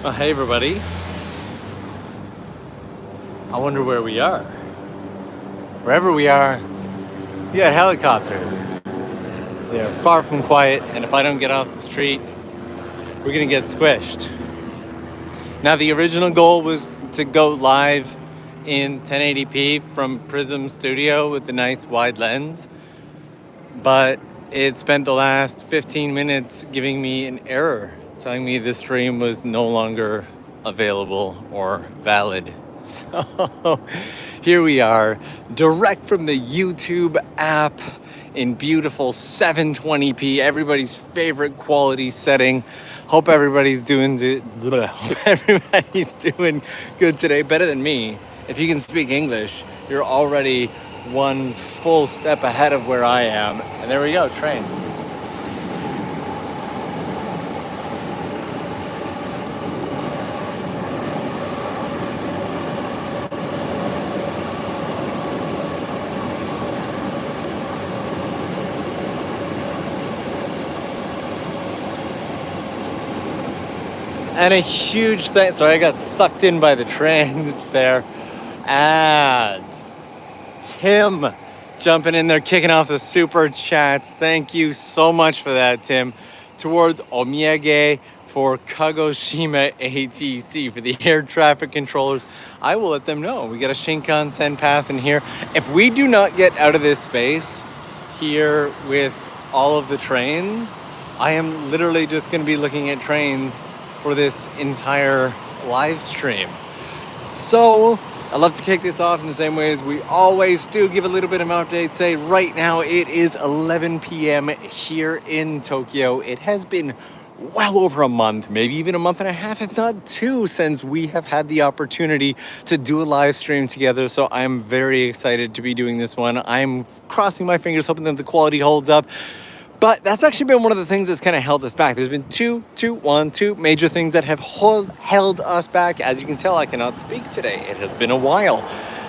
Well, hey everybody. I wonder where we are. Wherever we are, we got helicopters. They're far from quiet, and if I don't get off the street, we're gonna get squished. Now, the original goal was to go live in 1080p from Prism Studio with the nice wide lens, but it spent the last 15 minutes giving me an error, telling me the stream was no longer available or valid. So here we are, direct from the YouTube app in beautiful 720p, everybody's favorite quality setting. Hope everybody's doing good today, better than me. If you can speak English, you're already one full step ahead of where I am. And there we go, trains. And a huge thing, sorry, I got sucked in by the train that's there. And Tim jumping in there, kicking off the super chats. Thank you so much for that, Tim. Towards Omiyage for Kagoshima ATC, for the air traffic controllers. I will let them know. We got a Shinkansen passing here. If we do not get out of this space here with all of the trains, I am literally just going to be looking at trains for this entire live stream. So I love to kick this off in the same way as we always do. Give a little bit of an update. Say right now it is 11 p.m. here in Tokyo. It has been well over a month, maybe even a month and a half, if not two, since we have had the opportunity to do a live stream together. So I'm very excited to be doing this one. I'm crossing my fingers, hoping that the quality holds up. But that's actually been one of the things that's kind of held us back. There's been two major things that have held us back. As you can tell, I cannot speak today. It has been a while.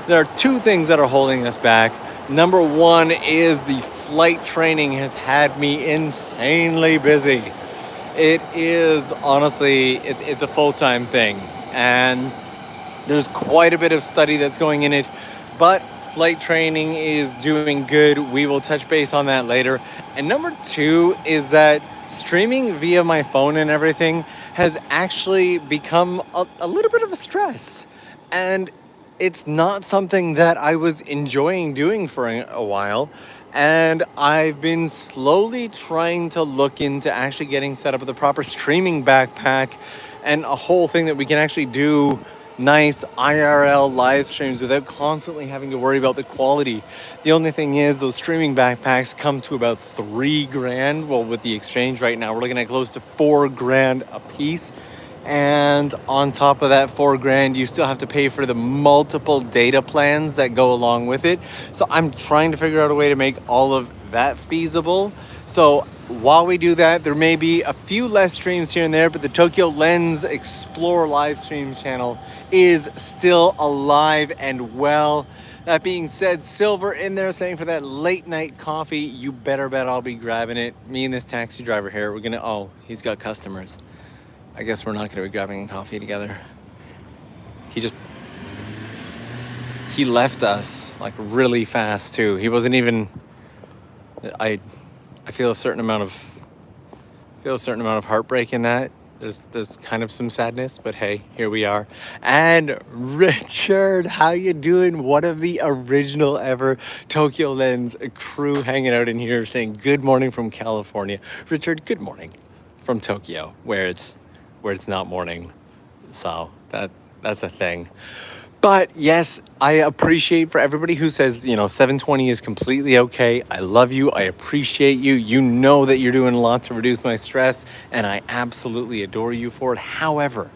There are two things that are holding us back. Number one is the flight training has had me insanely busy. It is, honestly, it's a full-time thing. And there's quite a bit of study that's going in it. But flight training is doing good. We will touch base on that later. And number two is that streaming via my phone and everything has actually become a little bit of a stress. And it's not something that I was enjoying doing for a while. And I've been slowly trying to look into actually getting set up with a proper streaming backpack and a whole thing that we can actually do nice IRL live streams without constantly having to worry about the quality. The only thing is those streaming backpacks come to about $3,000. Well, with the exchange right now, we're looking at close to $4,000 a piece. And on top of that $4,000, you still have to pay for the multiple data plans that go along with it. So I'm trying to figure out a way to make all of that feasible. So while we do that, there may be a few less streams here and there, but the TOKYOLENS Explore live stream channel is still alive and well. That being said, Silver in there saying for that late night coffee, you better bet I'll be grabbing it. Me and this taxi driver here, we're gonna, oh, he's got customers. I guess we're not gonna be grabbing coffee together. He left us like really fast too. He wasn't even, I feel a certain amount of heartbreak in that. There's kind of some sadness, but hey, here we are. And Richard, how you doing? One of the original ever TOKYOLENS crew hanging out in here saying good morning from California. Richard, good morning from Tokyo, where it's not morning. So that's a thing. But yes, I appreciate for everybody who says, 720 is completely okay. I love you. I appreciate you. You know that you're doing a lot to reduce my stress, and I absolutely adore you for it. However,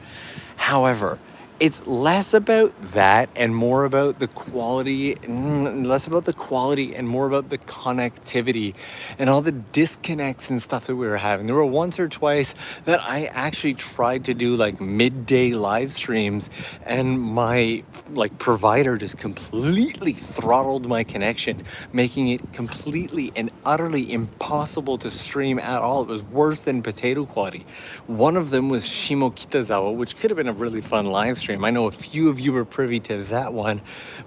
it's less about that and more about the quality, less about the quality and more about the connectivity and all the disconnects and stuff that we were having. There were once or twice that I actually tried to do like midday live streams and my like provider just completely throttled my connection, making it completely and utterly impossible to stream at all. It was worse than potato quality. One of them was Shimokitazawa, which could have been a really fun live stream. I know a few of you were privy to that one,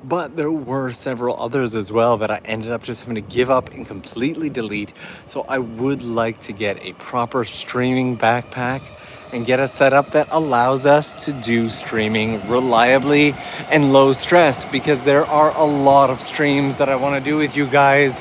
but there were several others as well that I ended up just having to give up and completely delete. So I would like to get a proper streaming backpack and get a setup that allows us to do streaming reliably and low stress, because there are a lot of streams that I want to do with you guys,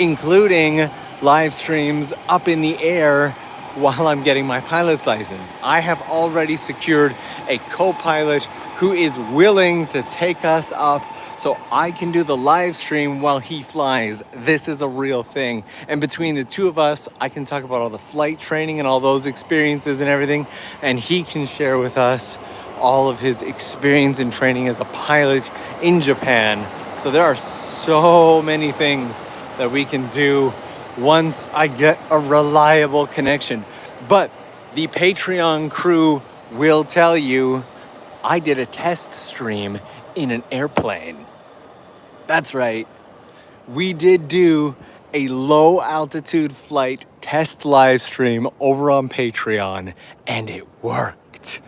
including live streams up in the air while I'm getting my pilot's license. I have already secured a co-pilot who is willing to take us up so I can do the live stream while he flies. This is a real thing. And between the two of us, I can talk about all the flight training and all those experiences and everything, and he can share with us all of his experience and training as a pilot in Japan. So there are so many things that we can do once I get a reliable connection. But the Patreon crew will tell you I did a test stream in an airplane. That's right. We did do a low altitude flight test live stream over on Patreon, and it worked.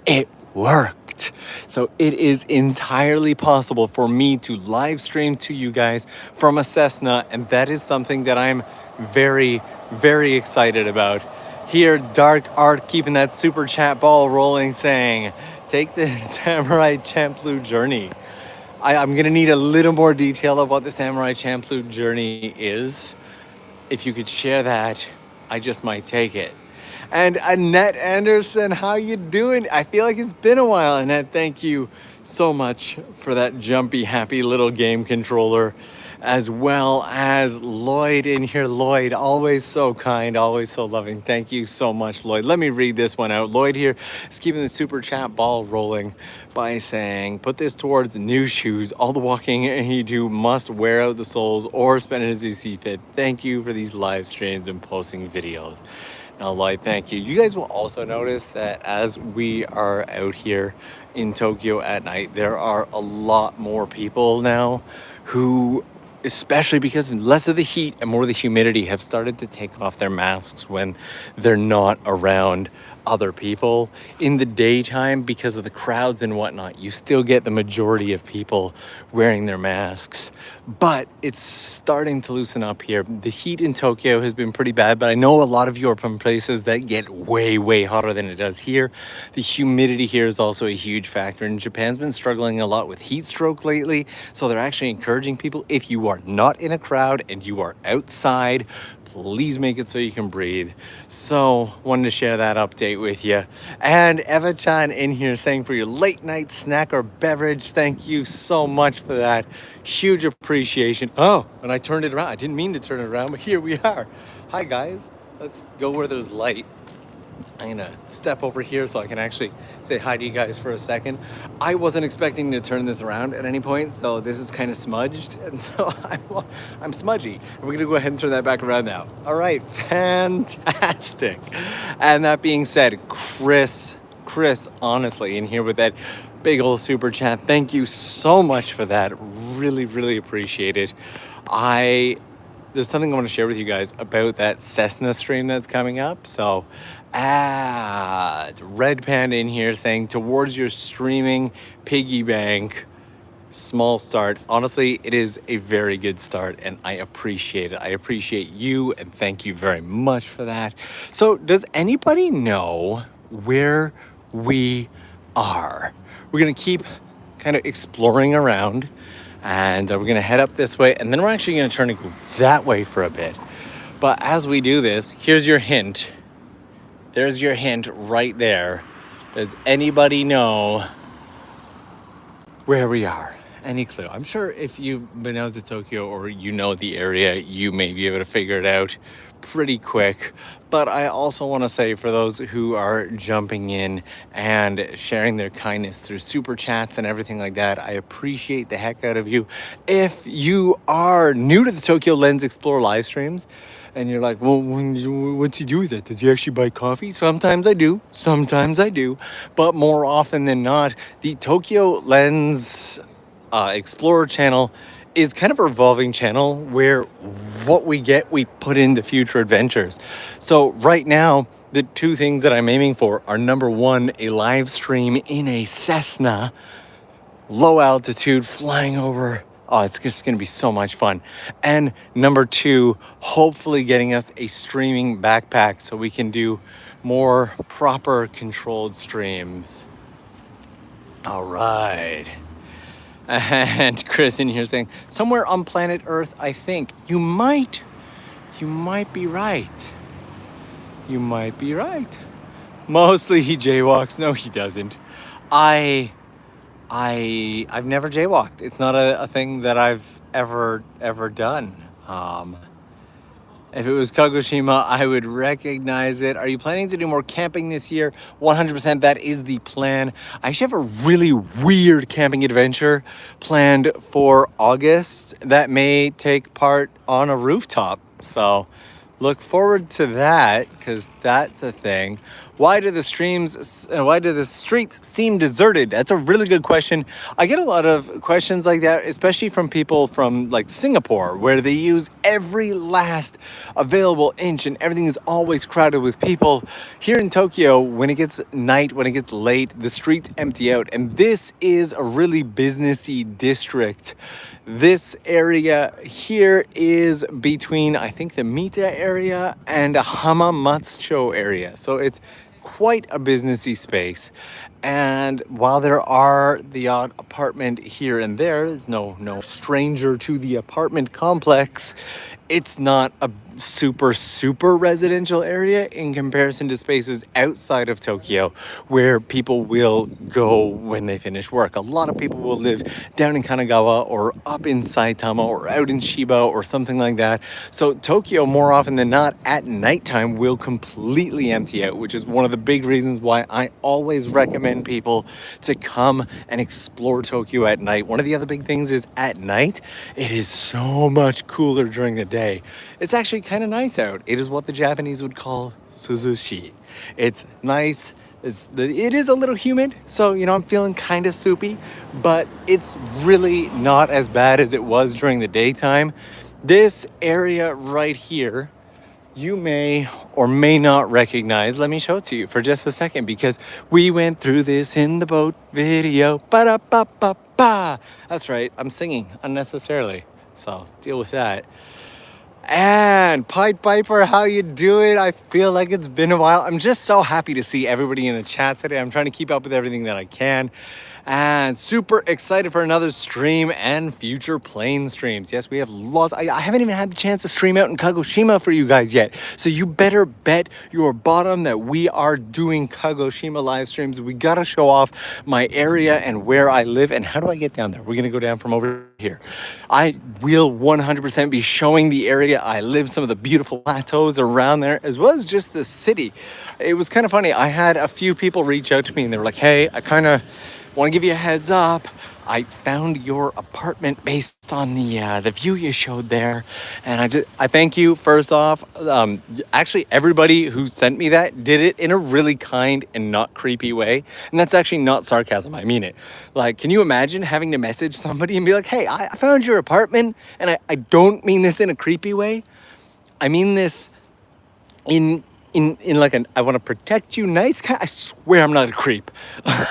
It worked. So it is entirely possible for me to live stream to you guys from a Cessna, and that is something that I'm very, very excited about. Here, Dark Art keeping that super chat ball rolling, saying, take the Samurai Champloo journey. I'm gonna need a little more detail of what the Samurai Champloo journey is. If you could share that, I just might take it. And Annette Anderson, how you doing? I feel like it's been a while, Annette. Thank you so much for that jumpy, happy little game controller, as well as Lloyd in here. Lloyd, always so kind, always so loving. Thank you so much, Lloyd. Let me read this one out. Lloyd here is keeping the super chat ball rolling by saying, put this towards new shoes. All the walking you do must wear out the soles or spend it as you see fit. Thank you for these live streams and posting videos. Now, Lloyd, thank you. You guys will also notice that as we are out here in Tokyo at night, there are a lot more people now who, especially because less of the heat and more of the humidity, have started to take off their masks when they're not around other people. In the daytime, because of the crowds and whatnot, you still get the majority of people wearing their masks. But it's starting to loosen up here. The heat in Tokyo has been pretty bad, but I know a lot of you are from places that get way, way hotter than it does here. The humidity here is also a huge factor, and Japan's been struggling a lot with heat stroke lately, so they're actually encouraging people, if you are not in a crowd and you are outside, please make it so you can breathe. So wanted to share that update with you. And Eva-chan in here saying, for your late night snack or beverage, thank you so much for that. Huge appreciation. Oh, and I turned it around. I didn't mean to turn it around, but here we are. Hi guys, let's go where there's light. I'm gonna step over here so I can actually say hi to you guys for a second. I wasn't expecting to turn this around at any point, so this is kind of smudged, and so I'm smudgy. And we're gonna go ahead and turn that back around now. All right, fantastic. And that being said, Chris, honestly, in here with that big old super chat, thank you so much for that. Really, really appreciate it. There's something I want to share with you guys about that Cessna stream that's coming up. So, Red Panda in here saying, towards your streaming piggy bank, small start. Honestly, it is a very good start, and I appreciate it. I appreciate you, and thank you very much for that. So, does anybody know where we are? We're going to keep kind of exploring around, and we're going to head up this way, and then we're actually going to turn and go that way for a bit. But as we do this, here's your hint. There's your hint right there. Does anybody know where we are? any clue. I'm sure if you've been out to Tokyo or you know the area, you may be able to figure it out pretty quick. But I also want to say, for those who are jumping in and sharing their kindness through super chats and everything like that, I appreciate the heck out of you. If you are new to the Tokyo Lens Explore live streams and you're like, well, what's he do with it? Does he actually buy coffee? Sometimes I do. But more often than not, the Tokyo Lens Explorer channel is kind of a revolving channel where what we get, we put into future adventures. So right now, the two things that I'm aiming for are, number one, a live stream in a Cessna, low altitude, flying over. Oh, it's just going to be so much fun. And number two, hopefully getting us a streaming backpack so we can do more proper controlled streams. All right. And Chris in here saying, somewhere on planet Earth, I think. You might be right. You might be right. Mostly he jaywalks. No, he doesn't. I've never jaywalked. It's not a thing that I've ever done. If it was Kagoshima, I would recognize it. Are you planning to do more camping this year? 100%, that is the plan. I actually have a really weird camping adventure planned for August that may take part on a rooftop. So look forward to that, because that's a thing. Why do the streets seem deserted? That's a really good question. I get a lot of questions like that, especially from people from like Singapore, where they use every last available inch and everything is always crowded with people. Here in Tokyo, when it gets night, when it gets late, the streets empty out. And this is a really businessy district. This area here is between, I think, the Mita area and Hamamatsucho area. So it's quite a businessy space. And while there are the odd apartment here and there, it's no stranger to the apartment complex. It's not a super residential area in comparison to spaces outside of Tokyo where people will go when they finish work. A lot of people will live down in Kanagawa or up in Saitama or out in Chiba or something like that. So Tokyo, more often than not, at nighttime will completely empty out, which is one of the big reasons why I always recommend people to come and explore Tokyo at night. One of the other big things is at night, it is so much cooler during the day. It's actually kind of nice out. It is what the Japanese would call suzushi. It's nice. It is a little humid, so I'm feeling kind of soupy, but it's really not as bad as it was during the daytime. This area right here, you may or may not recognize. Let me show it to you for just a second, because we went through this in the boat video. Ba-da-ba-ba-ba. That's right, I'm singing unnecessarily, so deal with that. And Pied Piper, how you doing? I feel like it's been a while. I'm just so happy to see everybody in the chat today. I'm trying to keep up with everything that I can. And super excited for another stream and future plane streams. Yes, we have lots. I haven't even had the chance to stream out in Kagoshima for you guys yet. So you better bet your bottom that we are doing Kagoshima live streams. We got to show off my area and where I live. And how do I get down there? We're going to go down from over here. I will 100% be showing the area I live, some of the beautiful plateaus around there, as well as just the city. It was kind of funny. I had a few people reach out to me and they were like, hey, I kind of want to give you a heads up. I found your apartment based on the view you showed there, and I thank you first off. Actually, everybody who sent me that did it in a really kind and not creepy way, and that's actually not sarcasm. I mean it. Like, can you imagine having to message somebody and be like, "Hey, I found your apartment," and I don't mean this in a creepy way. I mean this in like an, I want to protect you nice kind. I swear I'm not a creep.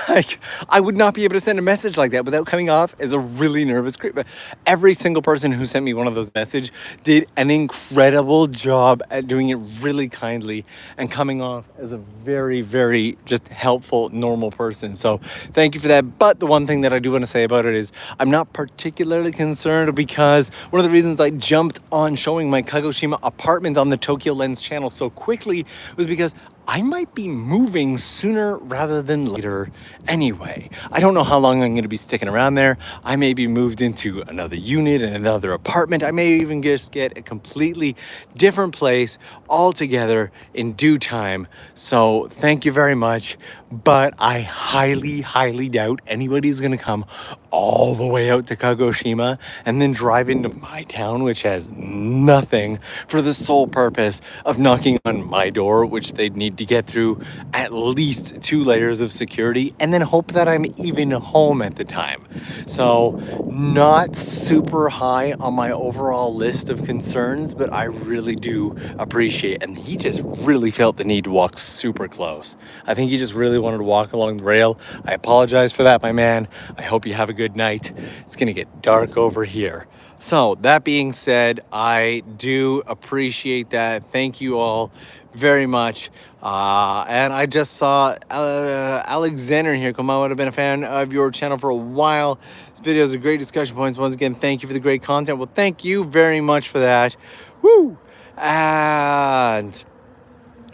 Like, I would not be able to send a message like that without coming off as a really nervous creep. But every single person who sent me one of those messages did an incredible job at doing it really kindly and coming off as a very just helpful, normal person. So thank you for that. But the one thing that I do want to say about it is I'm not particularly concerned, because one of the reasons I jumped on showing my Kagoshima apartment on the Tokyo Lens channel so quickly was because I might be moving sooner rather than later anyway. I don't know how long I'm going to be sticking around there. I may be moved into another unit and another apartment. I may even just get a completely different place altogether in due time. So thank you very much. But I highly, highly doubt anybody's going to come all the way out to Kagoshima and then drive into my town, which has nothing, for the sole purpose of knocking on my door, which they'd need to get through at least 2 layers of security, and then hope that I'm even home at the time. So not super high on my overall list of concerns, but I really do appreciate it. And he just really felt the need to walk super close. I think he just really wanted to walk along the rail. I apologize for that, my man. I hope you have a good night. It's gonna get dark over here. So that being said, I do appreciate that. Thank you all very much. And I just saw Alexander here come on. I've been a fan of your channel for a while. This video is a great discussion points. Once again, thank you for the great content. Well, thank you very much for that. Woo! And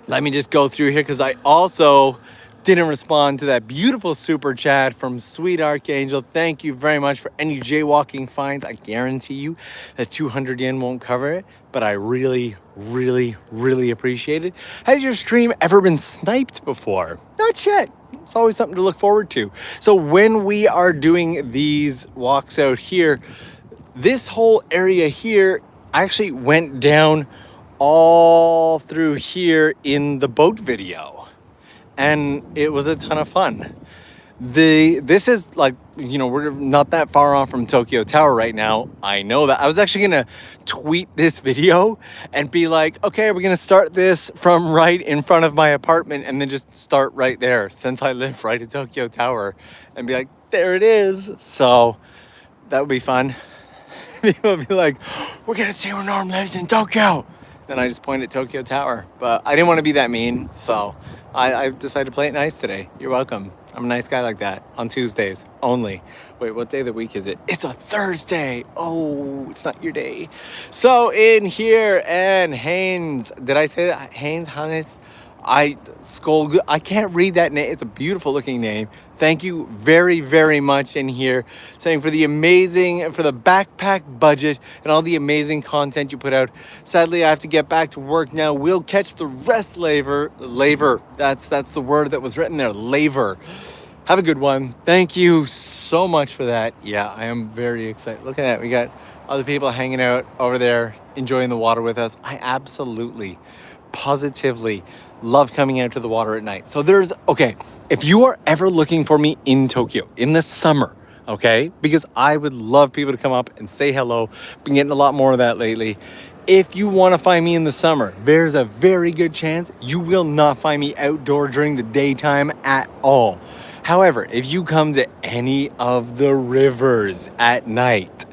let me just go through here because I also didn't respond to that beautiful super chat from Sweet Archangel. Thank you very much for any jaywalking fines. I guarantee you that 200 yen won't cover it, but I really, really, really appreciate it. Has your stream ever been sniped before? Not yet. It's always something to look forward to. So when we are doing these walks out here, this whole area here actually went down all through here in the boat video, and it was a ton of fun. This is like, you know, we're not that far off from Tokyo Tower right now. I know that. I was actually gonna tweet this video and be like, okay, we're gonna start this from right in front of my apartment and then just start right there since I live right at Tokyo Tower, and be like, there it is. So that would be fun. People would be like, we're gonna see where Norm lives in Tokyo. Then I just point at Tokyo Tower. But I didn't want to be that mean, so I decided to play it nice today. You're welcome. I'm a nice guy like that on Tuesdays only. Wait, what day of the week is it? It's a Thursday. Oh, it's not your day. So in here, and Haynes, did I say that? Haynes, Hannes? I can't read that name. It's a beautiful looking name. Thank you very, very much in here, saying for the backpack budget and all the amazing content you put out. Sadly, I have to get back to work now. We'll catch the rest later. That's the word that was written there. Later. Have a good one. Thank you so much for that. Yeah, I am very excited. Look at that. We got other people hanging out over there, enjoying the water with us. I absolutely, positively love coming out to the water at night. So if you are ever looking for me in Tokyo in the summer, okay, because I would love people to come up and say hello. Been getting a lot more of that lately. If you want to find me in the summer, there's a very good chance you will not find me outdoor during the daytime at all. However, if you come to any of the rivers at night,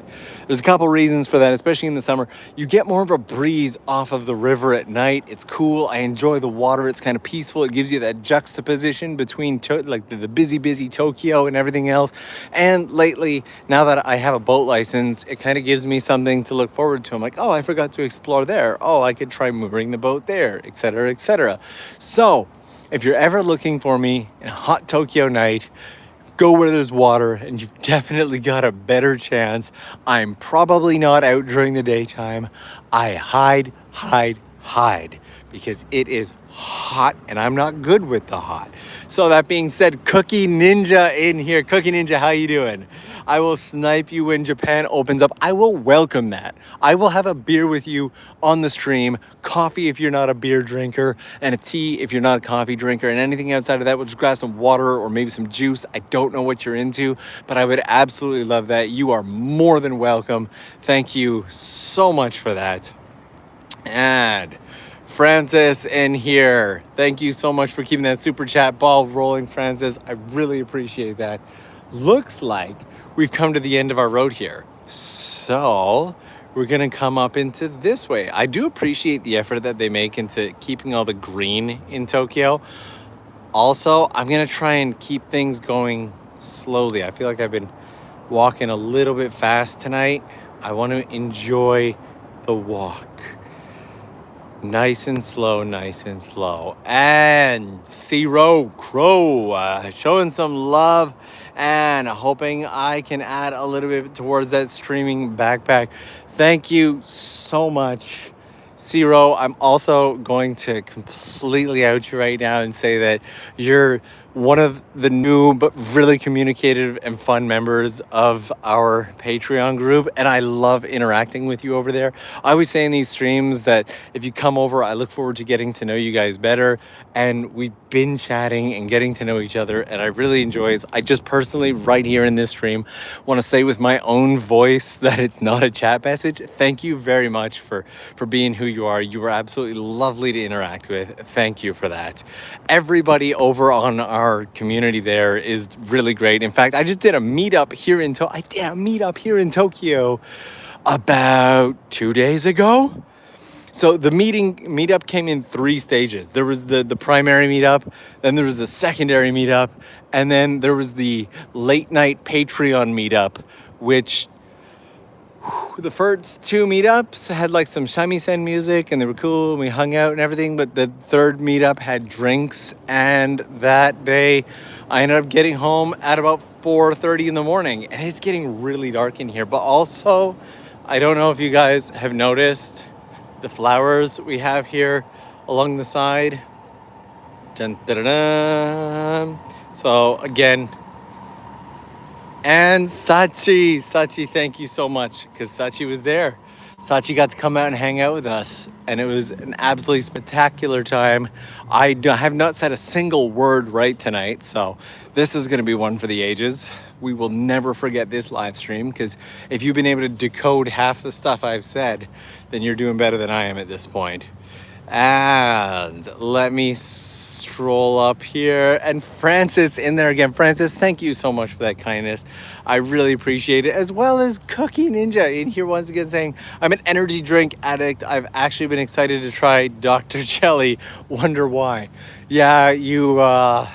there's a couple reasons for that, especially in the summer. You get more of a breeze off of the river at night. It's cool. I enjoy the water. It's kind of peaceful. It gives you that juxtaposition between the busy Tokyo and everything else. And lately, now that I have a boat license, it kind of gives me something to look forward to. I'm like, oh, I forgot to explore there. Oh, I could try moving the boat there, etc., etc. So if you're ever looking for me in a hot Tokyo night, go where there's water, and you've definitely got a better chance. I'm probably not out during the daytime. I hide because it is hot and I'm not good with the hot. So that being said, Cookie Ninja in here. Cookie Ninja, how you doing? I will snipe you when Japan opens up. I will welcome that. I will have a beer with you on the stream, coffee if you're not a beer drinker, and a tea if you're not a coffee drinker, and anything outside of that, we'll just grab some water or maybe some juice. I don't know what you're into, but I would absolutely love that. You are more than welcome. Thank you so much for that. And Francis in here. Thank you so much for keeping that super chat ball rolling, Francis. I really appreciate that. Looks like we've come to the end of our road here. So we're gonna come up into this way. I do appreciate the effort that they make into keeping all the green in Tokyo. Also, I'm gonna try and keep things going slowly. I feel like I've been walking a little bit fast tonight. I want to enjoy the walk. Nice and slow, nice and slow. And Zero Crow showing some love and hoping I can add a little bit towards that streaming backpack. Thank you so much, Zero. I'm also going to completely out you right now and say that you're one of the new but really communicative and fun members of our Patreon group, and I love interacting with you over there. I always say in these streams that if you come over, I look forward to getting to know you guys better, and we've been chatting and getting to know each other, and I really enjoy it. I just personally, right here in this stream, want to say with my own voice that it's not a chat message. Thank you very much for being who you are. You were absolutely lovely to interact with. Thank you for that. Everybody over on our community there is really great. In fact, I just did a meetup here in Tokyo about 2 days ago. So the meetup came in 3 stages. There was the primary meetup, then there was the secondary meetup, and then there was the late night Patreon meetup, which the first 2 meetups had like some shamisen music and they were cool and we hung out and everything, but the third meetup had drinks, and that day I ended up getting home at about 4:30 in the morning, and it's getting really dark in here. But also, I don't know if you guys have noticed the flowers we have here along the side. Dun, dun, dun, dun. So again, and Sachi, thank you so much, because Sachi was there. Sachi got to come out and hang out with us, and it was an absolutely spectacular time. I have not said a single word right tonight, so this is going to be one for the ages. We will never forget this live stream, because if you've been able to decode half the stuff I've said, then you're doing better than I am at this point. And let me stroll up here, and Francis in there again. Francis, thank you so much for that kindness. I really appreciate it, as well as Cookie Ninja in here once again saying, I'm an energy drink addict. I've actually been excited to try Dr. Jelly. Wonder why. Yeah, you I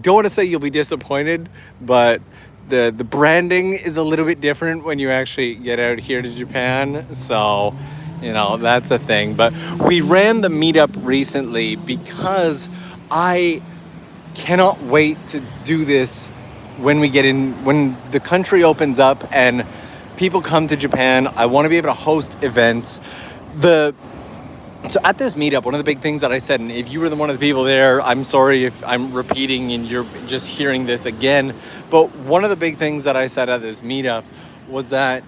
don't want to say you'll be disappointed, but the branding is a little bit different when you actually get out here to Japan. So that's a thing. But we ran the meetup recently because I cannot wait to do this when the country opens up and people come to Japan. I want to be able to host events. So at this meetup, one of the big things that I said, and if you were one of the people there, I'm sorry if I'm repeating and you're just hearing this again, but one of the big things that I said at this meetup was that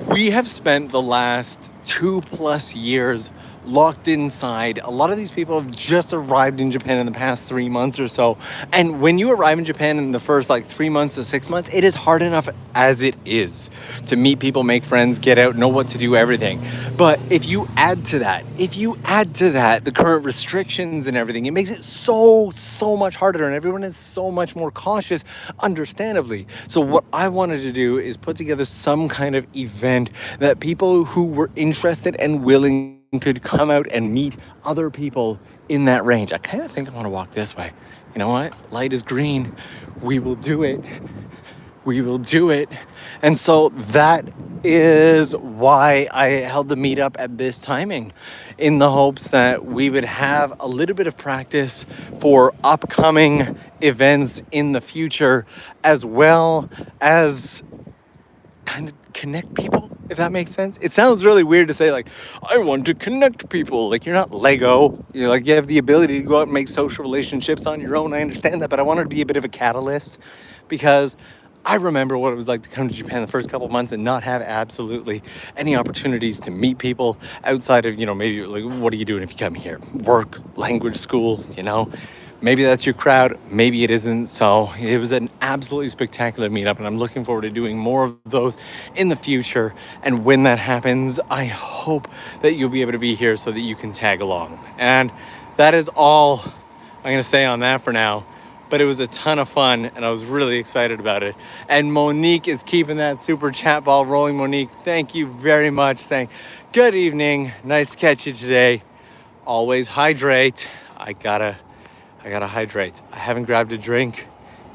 we have spent the last 2+ years locked inside. A lot of these people have just arrived in Japan in the past 3 months or so. And when you arrive in Japan in the first 3 months to 6 months, it is hard enough as it is to meet people, make friends, get out, know what to do, everything. But if you add to that the current restrictions and everything, it makes it so much harder, and everyone is so much more cautious, understandably. So what I wanted to do is put together some kind of event that people who were interested and willing could come out and meet other people in that range. I kind of think I want to walk this way. You know what? Light is green. We will do it. And so that is why I held the meetup at this timing, in the hopes that we would have a little bit of practice for upcoming events in the future, as well as kind of connect people, if that makes sense. It sounds really weird to say I want to connect people. You're not Lego. You have the ability to go out and make social relationships on your own. I understand that, but I wanted to be a bit of a catalyst, because I remember what it was like to come to Japan the first couple months and not have absolutely any opportunities to meet people outside of, maybe what are you doing if you come here? Work, language school, Maybe that's your crowd, maybe it isn't. So it was an absolutely spectacular meetup, and I'm looking forward to doing more of those in the future. And when that happens, I hope that you'll be able to be here so that you can tag along. And that is all I'm going to say on that for now. But it was a ton of fun, and I was really excited about it. And Monique is keeping that super chat ball rolling. Monique, thank you very much, saying, good evening, nice to catch you today. Always hydrate. I gotta hydrate. I haven't grabbed a drink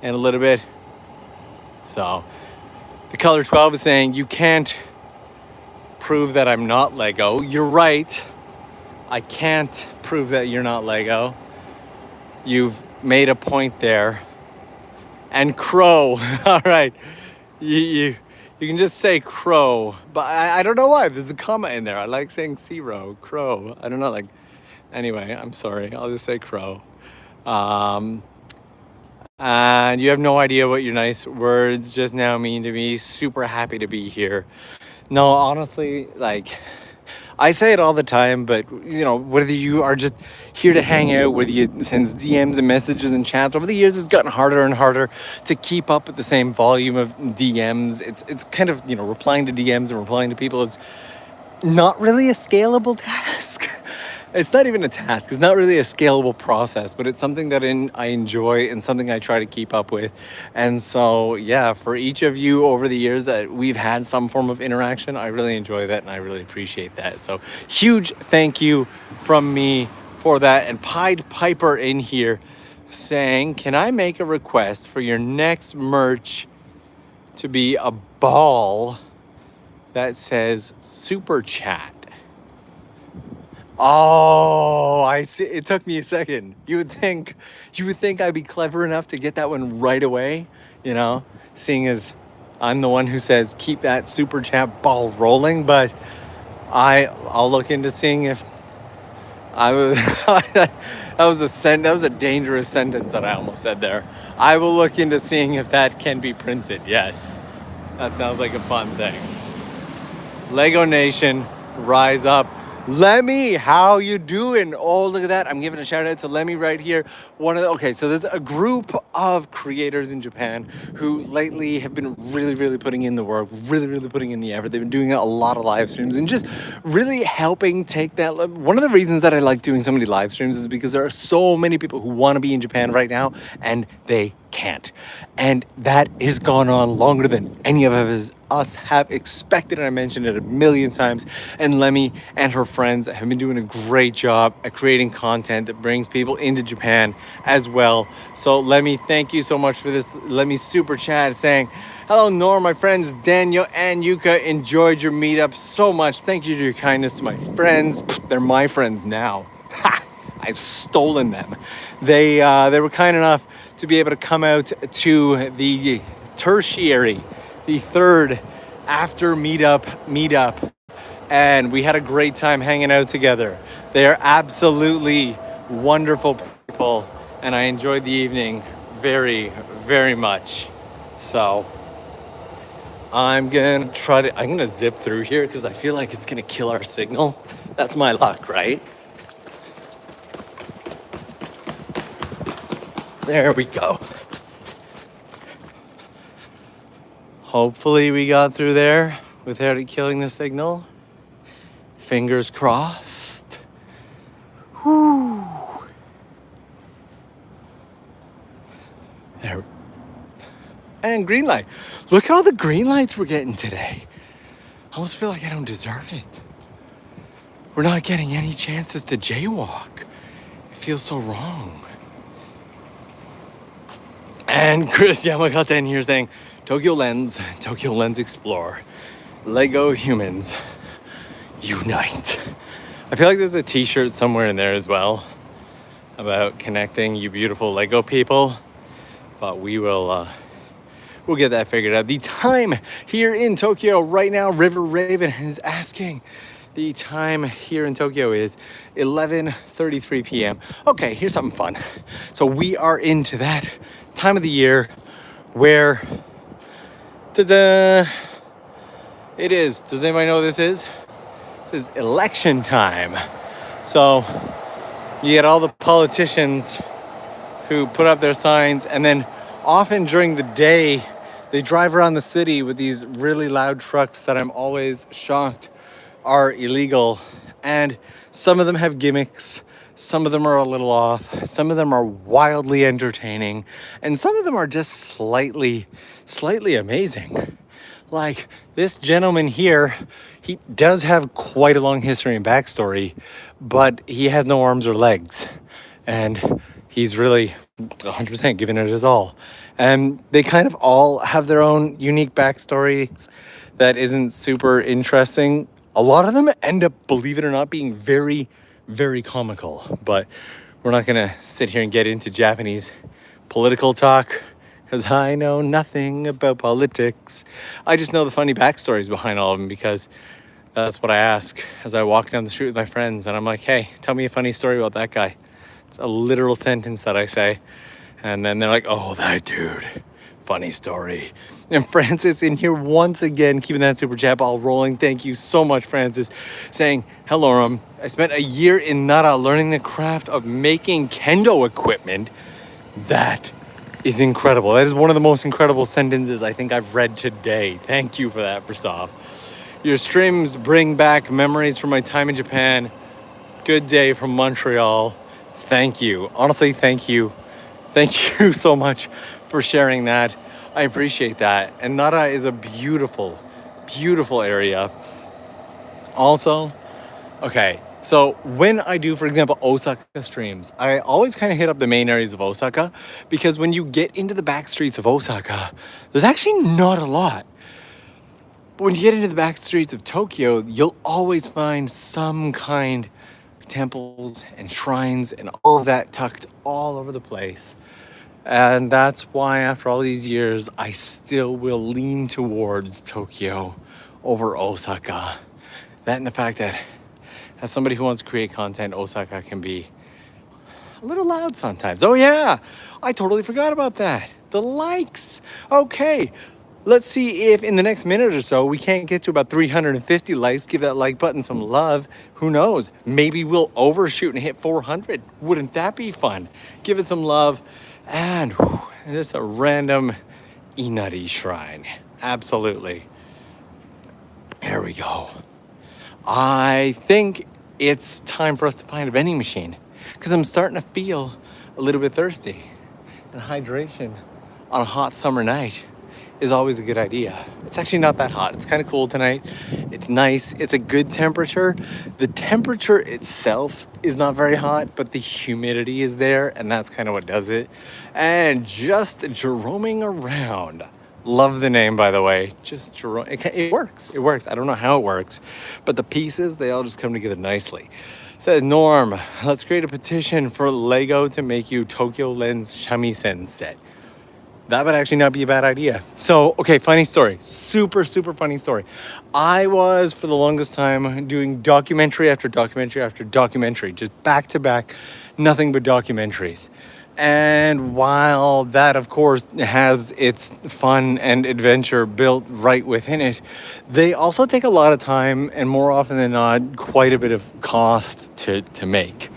in a little bit. So the color 12 is saying you can't prove that I'm not Lego. You're right. I can't prove that you're not Lego. You've made a point there. And crow. All right. You can just say crow. But I don't know why. There's a comma in there. I like saying zero. Crow. I don't know. Like, anyway, I'm sorry. I'll just say crow. And you have no idea what your nice words just now mean to me. Super happy to be here. No, honestly, like, I say it all the time, but, you know, whether you are just here to hang out, whether you send DMs and messages and chats, over the years, it's gotten harder and harder to keep up with the same volume of DMs. It's kind of, you know, replying to DMs and replying to people is not really a scalable task. It's not even a task. It's not really a scalable process, but it's something that I enjoy and something I try to keep up with. And so, yeah, for each of you over the years that we've had some form of interaction, I really enjoy that and I really appreciate that. So huge thank you from me for that. And Pied Piper in here saying, can I make a request for your next merch to be a ball that says super chat? Oh, I see. It took me a second. You would think I'd be clever enough to get that one right away, you know, seeing as I'm the one who says keep that super chat ball rolling. But I'll look into seeing if I was that was a dangerous sentence that I almost said there. I will look into seeing if that can be printed. Yes, that sounds like a fun thing. Lego Nation, rise up. Lemmy, how you doing? Oh, look at that. I'm giving a shout out to Lemmy right here. So there's a group of creators in Japan who lately have been really putting in the work, really putting in the effort. They've been doing a lot of live streams and just really helping take that. One of the reasons that I like doing so many live streams is because there are so many people who want to be in Japan right now and they can't. And that has gone on longer than any of us have expected, and I mentioned it a million times. And Lemmy and her friends have been doing a great job at creating content that brings people into Japan as well. So Lemmy, thank you so much for this. Lemmy super chat saying, hello Norm, my friends Daniel and Yuka enjoyed your meetup so much. Thank you to your kindness to my friends. They're my friends now. Ha! I've stolen them. They were kind enough to be able to come out to the tertiary, the third after meetup, and we had a great time hanging out together. They are absolutely wonderful people, and I enjoyed the evening very much. So I'm gonna zip through here because I feel like it's gonna kill our signal. That's my luck, right? There we go. Hopefully we got through there without it killing the signal. Fingers crossed. Whew. There. And green light. Look at all the green lights we're getting today. I almost feel like I don't deserve it. We're not getting any chances to jaywalk. It feels so wrong. And Chris Yamakata in here saying, TOKYOLENS explore. Lego humans unite. I feel like there's a t-shirt somewhere in there as well about connecting you beautiful Lego people. But we'll get that figured out. The time here in Tokyo right now, River Raven is asking. The time here in Tokyo is 11:33 p.m. Okay, here's something fun. So we are into that time of the year where ta-da, it is. Does anybody know what this is? This is election time. So you get all the politicians who put up their signs, and then often during the day they drive around the city with these really loud trucks that I'm always shocked are illegal. And some of them have gimmicks, some of them are a little off, some of them are wildly entertaining, and some of them are just slightly amazing. Like this gentleman here, he does have quite a long history and backstory, but he has no arms or legs, and he's really 100% giving it his all. And they kind of all have their own unique backstories that isn't super interesting A lot of them end up, believe it or not, being very, very comical. But we're not gonna sit here and get into Japanese political talk because I know nothing about politics. I just know the funny backstories behind all of them because that's what I ask as I walk down the street with my friends. And I'm like, hey, tell me a funny story about that guy. It's a literal sentence that I say. And then they're like, oh, that dude. Funny story. And Francis in here once again, keeping that super chat ball rolling. Thank you so much, Francis. Saying, hello, I spent a year in Nara learning the craft of making kendo equipment. That is incredible. That is one of the most incredible sentences I think I've read today. Thank you for that, first off. Your streams bring back memories from my time in Japan. Good day from Montreal. Thank you. Honestly, thank you. Thank you so much for sharing that. I appreciate that. And Nara is a beautiful, beautiful area. Also, okay, so when I do, for example, Osaka streams, I always kind of hit up the main areas of Osaka because when you get into the back streets of Osaka, there's actually not a lot. But when you get into the back streets of Tokyo, you'll always find some kind of temples and shrines and all of that tucked all over the place. And that's why after all these years, I still will lean towards Tokyo over Osaka. That and the fact that as somebody who wants to create content, Osaka can be a little loud sometimes. Oh yeah, I totally forgot about that. The likes. Okay, let's see if in the next minute or so we can't get to about 350 likes. Give that like button some love. Who knows? Maybe we'll overshoot and hit 400. Wouldn't that be fun? Give it some love. And just a random Inari shrine. Absolutely. There we go. I think it's time for us to find a vending machine because I'm starting to feel a little bit thirsty. And hydration on a hot summer night is always a good idea. It's actually not that hot. It's kind of cool tonight. It's nice. It's a good temperature. The temperature itself is not very hot, but the humidity is there, and that's kind of what does it. And just Jeroming around. Love the name, by the way. Just Jerome. It works. It works. I don't know how it works, but the pieces, they all just come together nicely. Says Norm, let's create a petition for Lego to make you TOKYOLENS Shamisen set. That would actually not be a bad idea. So, okay, funny story. Super, super funny story. I was, for the longest time, doing documentary after documentary after documentary, just back to back, nothing but documentaries. And while that, of course, has its fun and adventure built right within it, they also take a lot of time and more often than not, quite a bit of cost to make.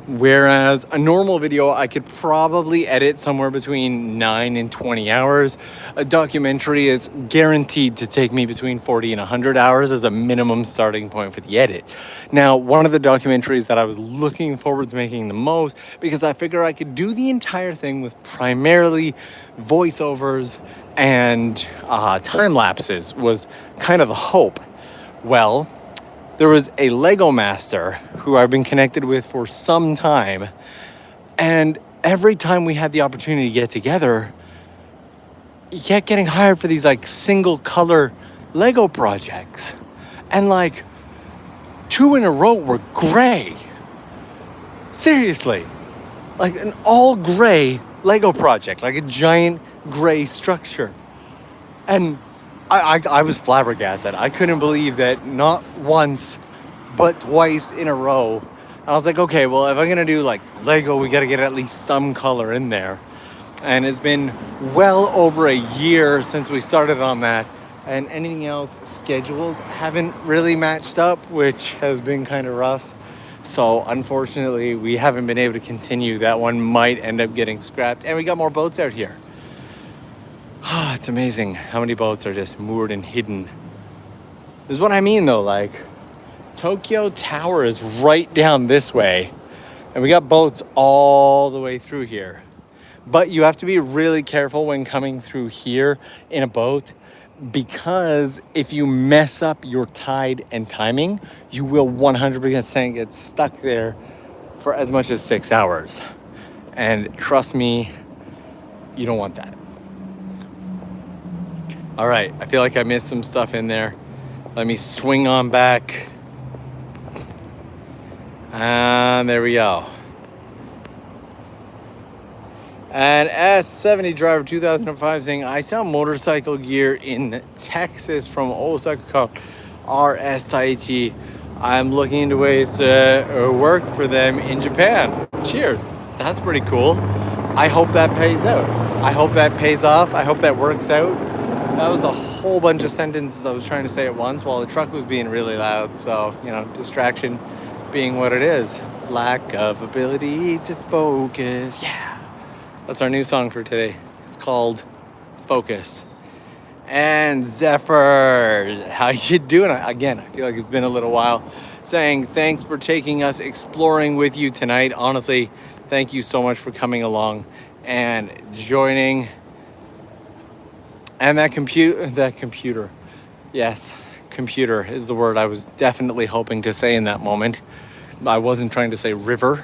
Whereas a normal video, I could probably edit somewhere between 9 and 20 hours. A documentary is guaranteed to take me between 40 and 100 hours as a minimum starting point for the edit. Now, one of the documentaries that I was looking forward to making the most, because I figure I could do the entire thing with primarily voiceovers and time lapses, was kind of the hope. Well, there was a Lego master who I've been connected with for some time. And every time we had the opportunity to get together, you kept getting hired for these like single color Lego projects. And like 2 in a row were gray. Seriously. Like an all gray Lego project, like a giant gray structure. And I was flabbergasted. I couldn't believe that not once, but twice in a row. I was like, okay, well, if I'm gonna do like Lego, we gotta get at least some color in there. And it's been well over a year since we started on that. And anything else, schedules haven't really matched up, which has been kind of rough. So unfortunately, we haven't been able to continue. That one might end up getting scrapped. And we got more boats out here. It's amazing how many boats are just moored and hidden. This is what I mean though, like Tokyo Tower is right down this way and we got boats all the way through here. But you have to be really careful when coming through here in a boat because if you mess up your tide and timing, you will 100% get stuck there for as much as 6 hours. And trust me, you don't want that. All right, I feel like I missed some stuff in there. Let me swing on back. And there we go. And S70 driver 2005 saying, I sell motorcycle gear in Texas from Osaka called RS Taichi. I'm looking into ways to work for them in Japan. Cheers. That's pretty cool. I hope that pays out. I hope that pays off. I hope that works out. That was a whole bunch of sentences I was trying to say at once while the truck was being really loud. So, distraction being what it is. Lack of ability to focus. Yeah. That's our new song for today. It's called Focus. And Zephyr, how you doing? Again, I feel like it's been a little while. Saying thanks for taking us exploring with you tonight. Honestly, thank you so much for coming along and joining. And that computer. Yes, computer is the word I was definitely hoping to say in that moment. I wasn't trying to say river,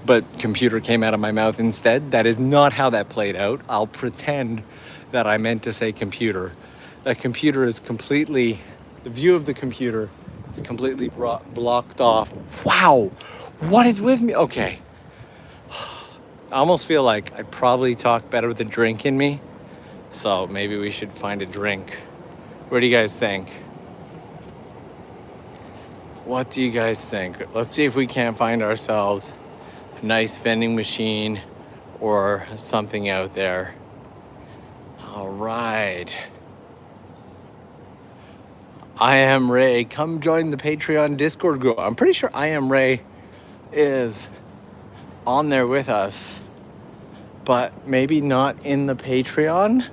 but computer came out of my mouth instead. That is not how that played out. I'll pretend that I meant to say computer. That computer is completely, the view of the computer is completely blocked off. Wow, what is with me? Okay. I almost feel like I probably talk better with a drink in me. So maybe we should find a drink. What do you guys think? What do you guys think? Let's see if we can't find ourselves a nice vending machine or something out there. All right. I Am Ray, come join the Patreon Discord group. I'm pretty sure I Am Ray is on there with us, but maybe not in the Patreon.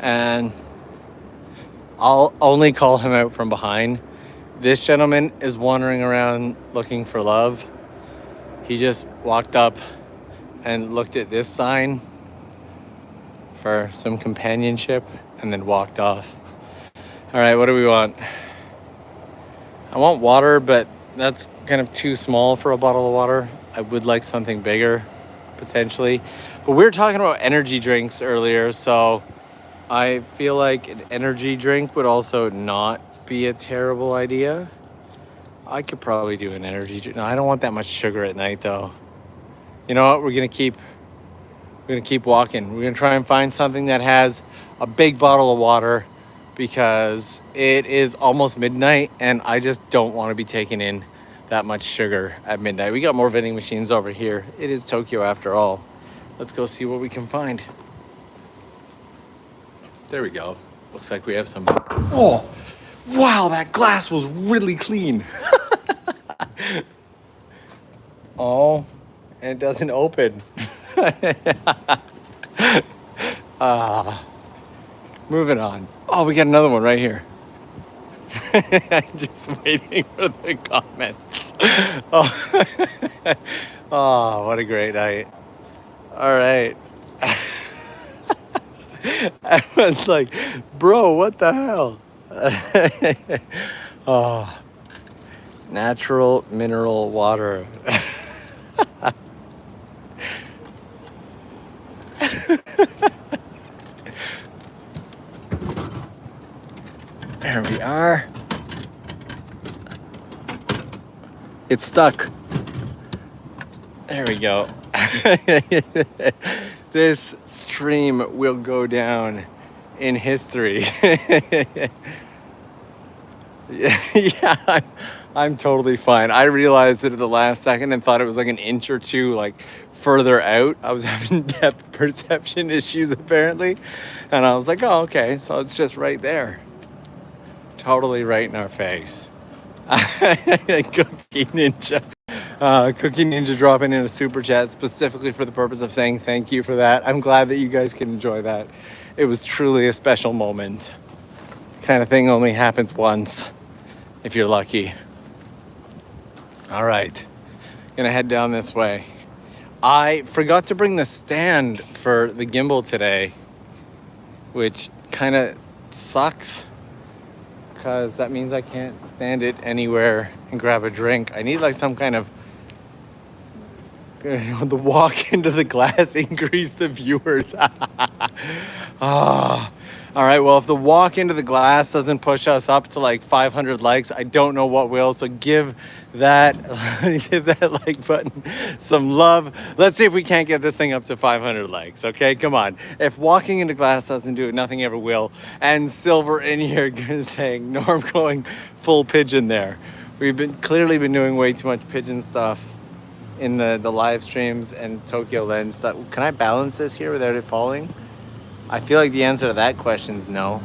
And I'll only call him out from behind. This gentleman is wandering around looking for love. He just walked up and looked at this sign for some companionship and then walked off. All right, what do we want? I want water, but that's kind of too small for a bottle of water. I would like something bigger, potentially. But we were talking about energy drinks earlier, so I feel like an energy drink would also not be a terrible idea. I could probably do an energy drink. No, I don't want that much sugar at night, though. You know what? We're gonna keep walking. We're gonna try and find something that has a big bottle of water, because it is almost midnight and I just don't want to be taking in that much sugar at midnight. We got more vending machines over here. It is Tokyo after all. Let's go see what we can find. There we go. Looks like we have some. Oh, wow, that glass was really clean. Oh, and it doesn't open. Moving on. Oh, we got another one right here. I'm just waiting for the comments. Oh, oh, what a great night. All right. Everyone's like, bro, what the hell? Oh, natural mineral water. There we are. It's stuck. There we go. This stream will go down in history. Yeah, I'm totally fine. I realized it at the last second and thought it was like an inch or two like further out. I was having depth perception issues apparently. And I was like, oh, okay, so it's just right there. Totally right in our face. Cookie Ninja. Cookie Ninja dropping in a super chat specifically for the purpose of saying thank you for that. I'm glad that you guys can enjoy that. It was truly a special moment. Kind of thing only happens once, if you're lucky. All right, gonna head down this way. I forgot to bring the stand for the gimbal today, which kind of sucks, because that means I can't stand it anywhere and grab a drink. I need like some kind of the walk into the glass increase the viewers. Oh, All right, well, if the walk into the glass doesn't push us up to like 500 likes, I don't know what will. So give that give that like button some love. Let's see if we can't get this thing up to 500 likes. Okay, come on. If walking into glass doesn't do it, nothing ever will. And Silver in here saying Norm going full pigeon there. We've clearly been doing way too much pigeon stuff in the live streams and TOKYOLENS stuff. Can I balance this here without it falling? I feel like the answer to that question is no.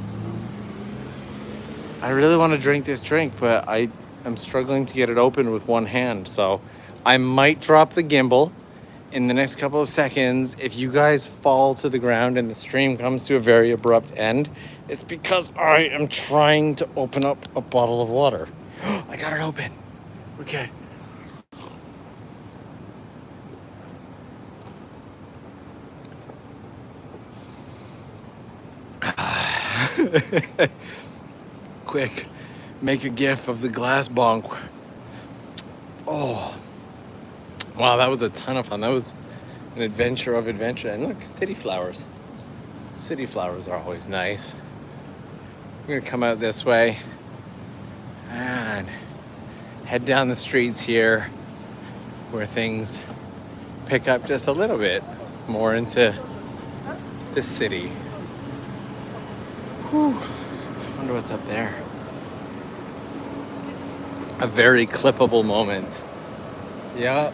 I really want to drink this drink, but I am struggling to get it open with one hand. So I might drop the gimbal in the next couple of seconds. If you guys fall to the ground and the stream comes to a very abrupt end, it's because I am trying to open up a bottle of water. I got it open. Okay. Quick, make a gif of the glass bonk. Oh, wow, that was a ton of fun. That was an adventure of adventure. And look, city flowers. City flowers are always nice. We're gonna come out this way and head down the streets here where things pick up just a little bit more into the city. Whew. I wonder what's up there. A very clippable moment. Yep.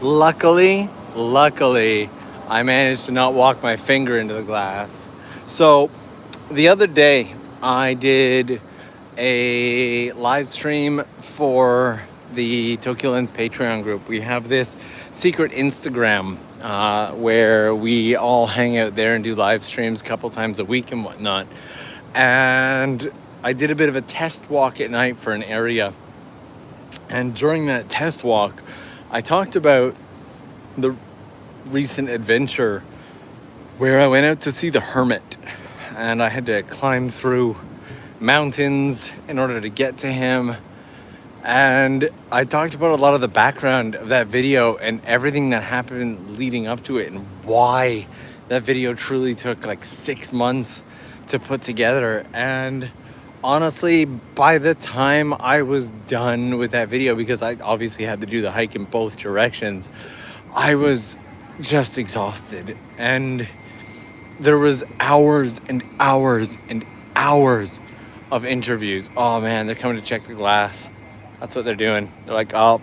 Luckily, I managed to not walk my finger into the glass. So the other day, I did a live stream for the TOKYOLENS Patreon group. We have this secret Instagram where we all hang out there and do live streams a couple times a week and whatnot. And I did a bit of a test walk at night for an area. And during that test walk, I talked about the recent adventure where I went out to see the hermit. And I had to climb through mountains in order to get to him. And I talked about a lot of the background of that video and everything that happened leading up to it and why that video truly took like 6 months to put together. And honestly, by the time I was done with that video, because I obviously had to do the hike in both directions, I was just exhausted. And there was hours and hours and hours of interviews. Oh man, they're coming to check the glass. That's what they're doing. They're like, oh,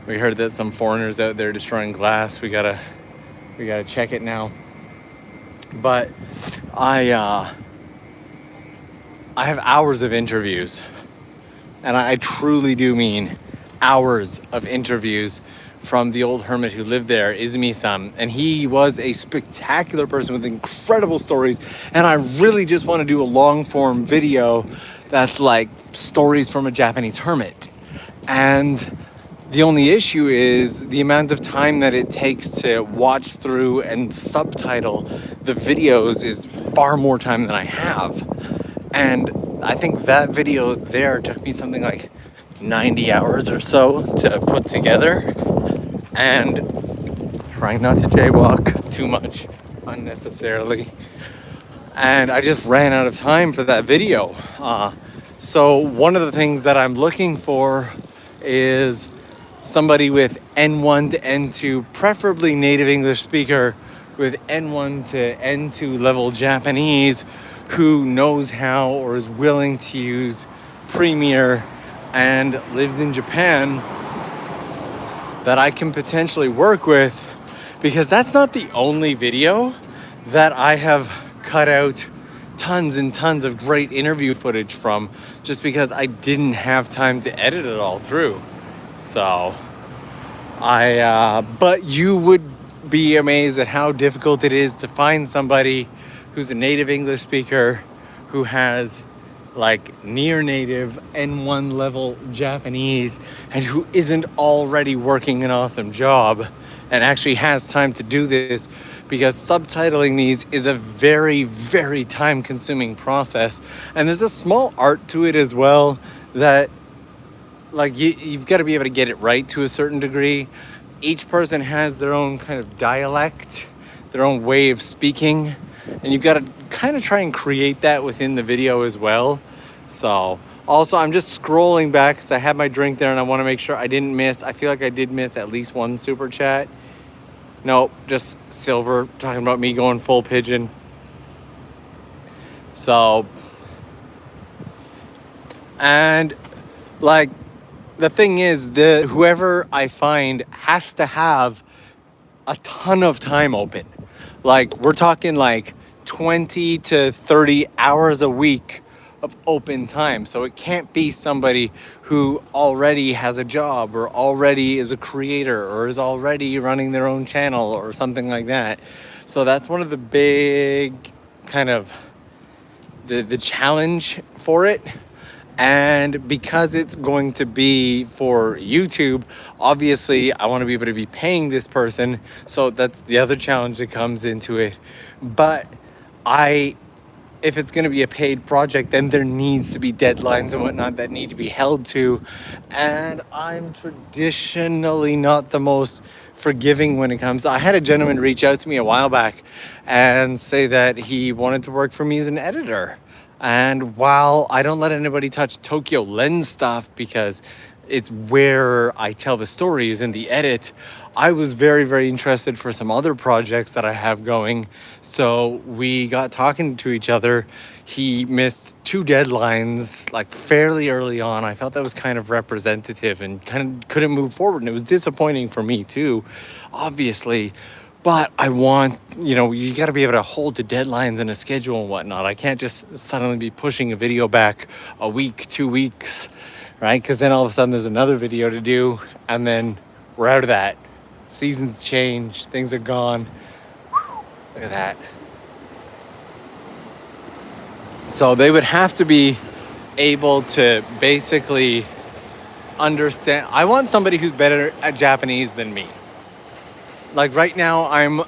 we heard that some foreigners out there destroying glass. We gotta check it now. But I have hours of interviews, and I truly do mean hours of interviews from the old hermit who lived there, Izumi-san. And he was a spectacular person with incredible stories. And I really just want to do a long form video that's like stories from a Japanese hermit. And the only issue is the amount of time that it takes to watch through and subtitle the videos is far more time than I have. And I think that video there took me something like 90 hours or so to put together. And trying not to jaywalk too much unnecessarily. And I just ran out of time for that video. So one of the things that I'm looking for is somebody with N1 to N2, preferably native English speaker with N1 to N2 level Japanese, who knows how or is willing to use Premiere and lives in Japan, that I can potentially work with, because that's not the only video that I have cut out tons and tons of great interview footage from, just because I didn't have time to edit it all through. So but you would be amazed at how difficult it is to find somebody who's a native English speaker, who has like near native N1 level Japanese, and who isn't already working an awesome job and actually has time to do this, because subtitling these is a very, very time consuming process. And there's a small art to it as well, that like you've got to be able to get it right to a certain degree. Each person has their own kind of dialect, their own way of speaking. and you've got to kind of try and create that within the video as well. So also, I'm just scrolling back because I had my drink there and I want to make sure I didn't miss. I feel like I did miss at least one super chat. Nope, just Silver talking about me going full pigeon. So, and like, the thing is, whoever I find has to have a ton of time open. Like, we're talking like 20 to 30 hours a week of open time. So it can't be somebody who already has a job or already is a creator or is already running their own channel or something like that. So that's one of the big kind of the challenge for it. And because it's going to be for YouTube, obviously I want to be able to be paying this person. So that's the other challenge that comes into it. But if it's going to be a paid project, then there needs to be deadlines and whatnot that need to be held to. And I'm traditionally not the most forgiving when it comes. I had a gentleman reach out to me a while back and say that he wanted to work for me as an editor. And while I don't let anybody touch TOKYOLENS stuff because it's where I tell the stories in the edit, I was very, very interested for some other projects that I have going. So we got talking to each other. He missed 2 deadlines like fairly early on. I felt that was kind of representative and kind of couldn't move forward. And it was disappointing for me too, obviously. But I want, you got to be able to hold to deadlines and a schedule and whatnot. I can't just suddenly be pushing a video back a week, 2 weeks, right? Because then all of a sudden there's another video to do and then we're out of that. Seasons change, things are gone. Look at that. So they would have to be able to basically understand. I want somebody who's better at Japanese than me. Like right now, I'm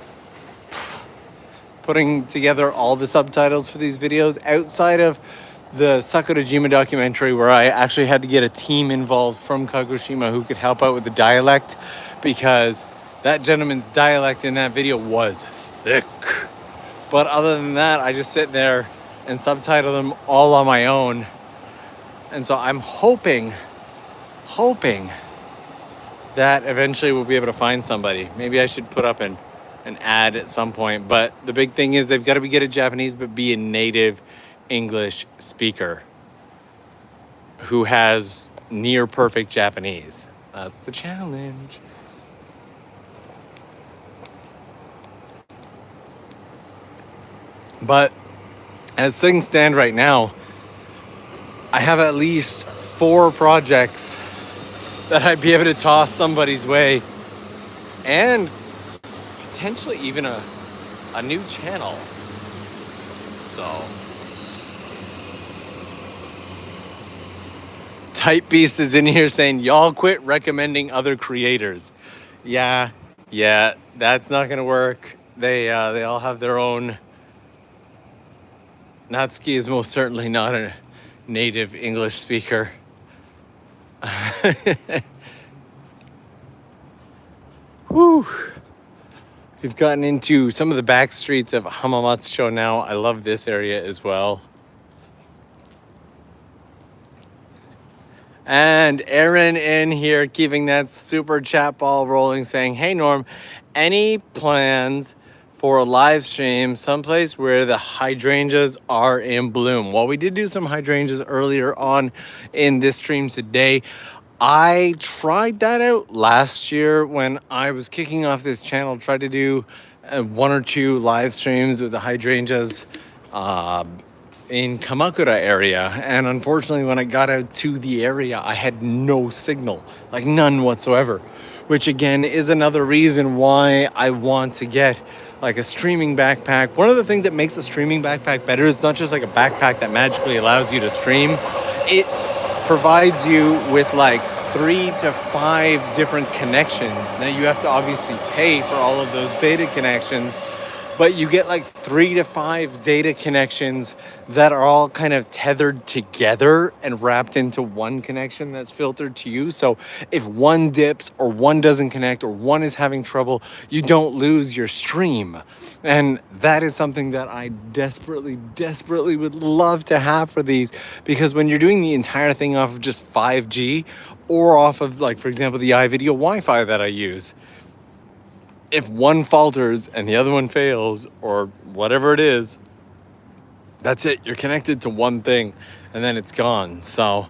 putting together all the subtitles for these videos outside of the Sakurajima documentary where I actually had to get a team involved from Kagoshima who could help out with the dialect because that gentleman's dialect in that video was thick. But other than that, I just sit there and subtitle them all on my own. And so I'm hoping that eventually we'll be able to find somebody. Maybe I should put up an ad at some point. But the big thing is they've got to be good at Japanese, but be a native English speaker who has near perfect Japanese. That's the challenge. But as things stand right now, I have at least 4 projects that I'd be able to toss somebody's way, and potentially even a new channel. So Type Beast is in here saying, y'all quit recommending other creators. Yeah, that's not gonna work. They all have their own. Natsuki is most certainly not a native English speaker. Whew. We've gotten into some of the back streets of Hamamatsucho now. I love this area as well. And Aaron in here keeping that super chat ball rolling saying, hey Norm, any plans for a live stream someplace where the hydrangeas are in bloom? Well, we did do some hydrangeas earlier on in this stream today. I tried that out last year when I was kicking off this channel, tried to do 1 or 2 live streams with the hydrangeas in Kamakura area. And unfortunately, when I got out to the area, I had no signal, like none whatsoever, which again is another reason why I want to get like a streaming backpack. One of the things that makes a streaming backpack better is not just like a backpack that magically allows you to stream. It provides you with like 3 to 5 different connections. Now you have to obviously pay for all of those data connections, but you get like 3 to 5 data connections that are all kind of tethered together and wrapped into one connection that's filtered to you. So if one dips or one doesn't connect or one is having trouble, you don't lose your stream. And that is something that I desperately, desperately would love to have for these, because when you're doing the entire thing off of just 5G or off of, like, for example, the iVideo Wi-Fi that I use, if one falters and the other one fails or whatever it is, that's it. You're connected to one thing and then it's gone. So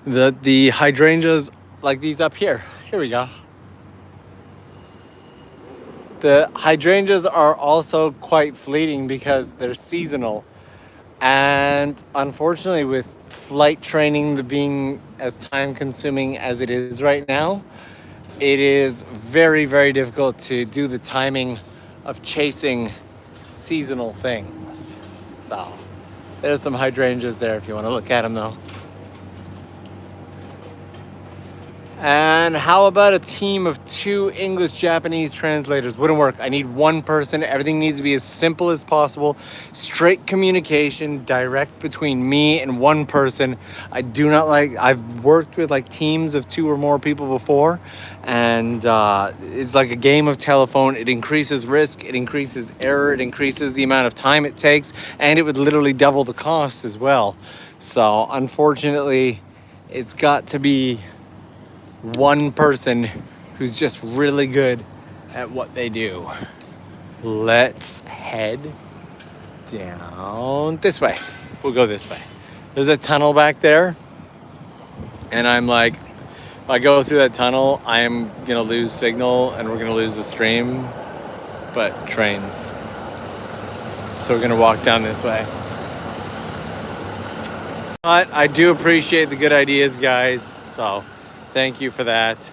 the hydrangeas like these up here we go. The hydrangeas are also quite fleeting because they're seasonal. And unfortunately, with flight training being as time consuming as it is right now, it is very, very difficult to do the timing of chasing seasonal things. So there's some hydrangeas there if you want to look at them though. And how about a team of 2 English-Japanese translators? Wouldn't work. I need one person. Everything needs to be as simple as possible. Straight communication, direct between me and one person. I do not like, I've worked with like teams of 2 or more people before, and it's like a game of telephone. It increases risk, it increases error, it increases the amount of time it takes, and it would literally double the cost as well. So unfortunately, it's got to be one person who's just really good at what they do. Let's head down this way. We'll go this way. There's a tunnel back there, and I'm like, if I go through that tunnel, I am gonna lose signal and we're gonna lose the stream. But trains. So we're gonna walk down this way. But I do appreciate the good ideas, guys. So thank you for that.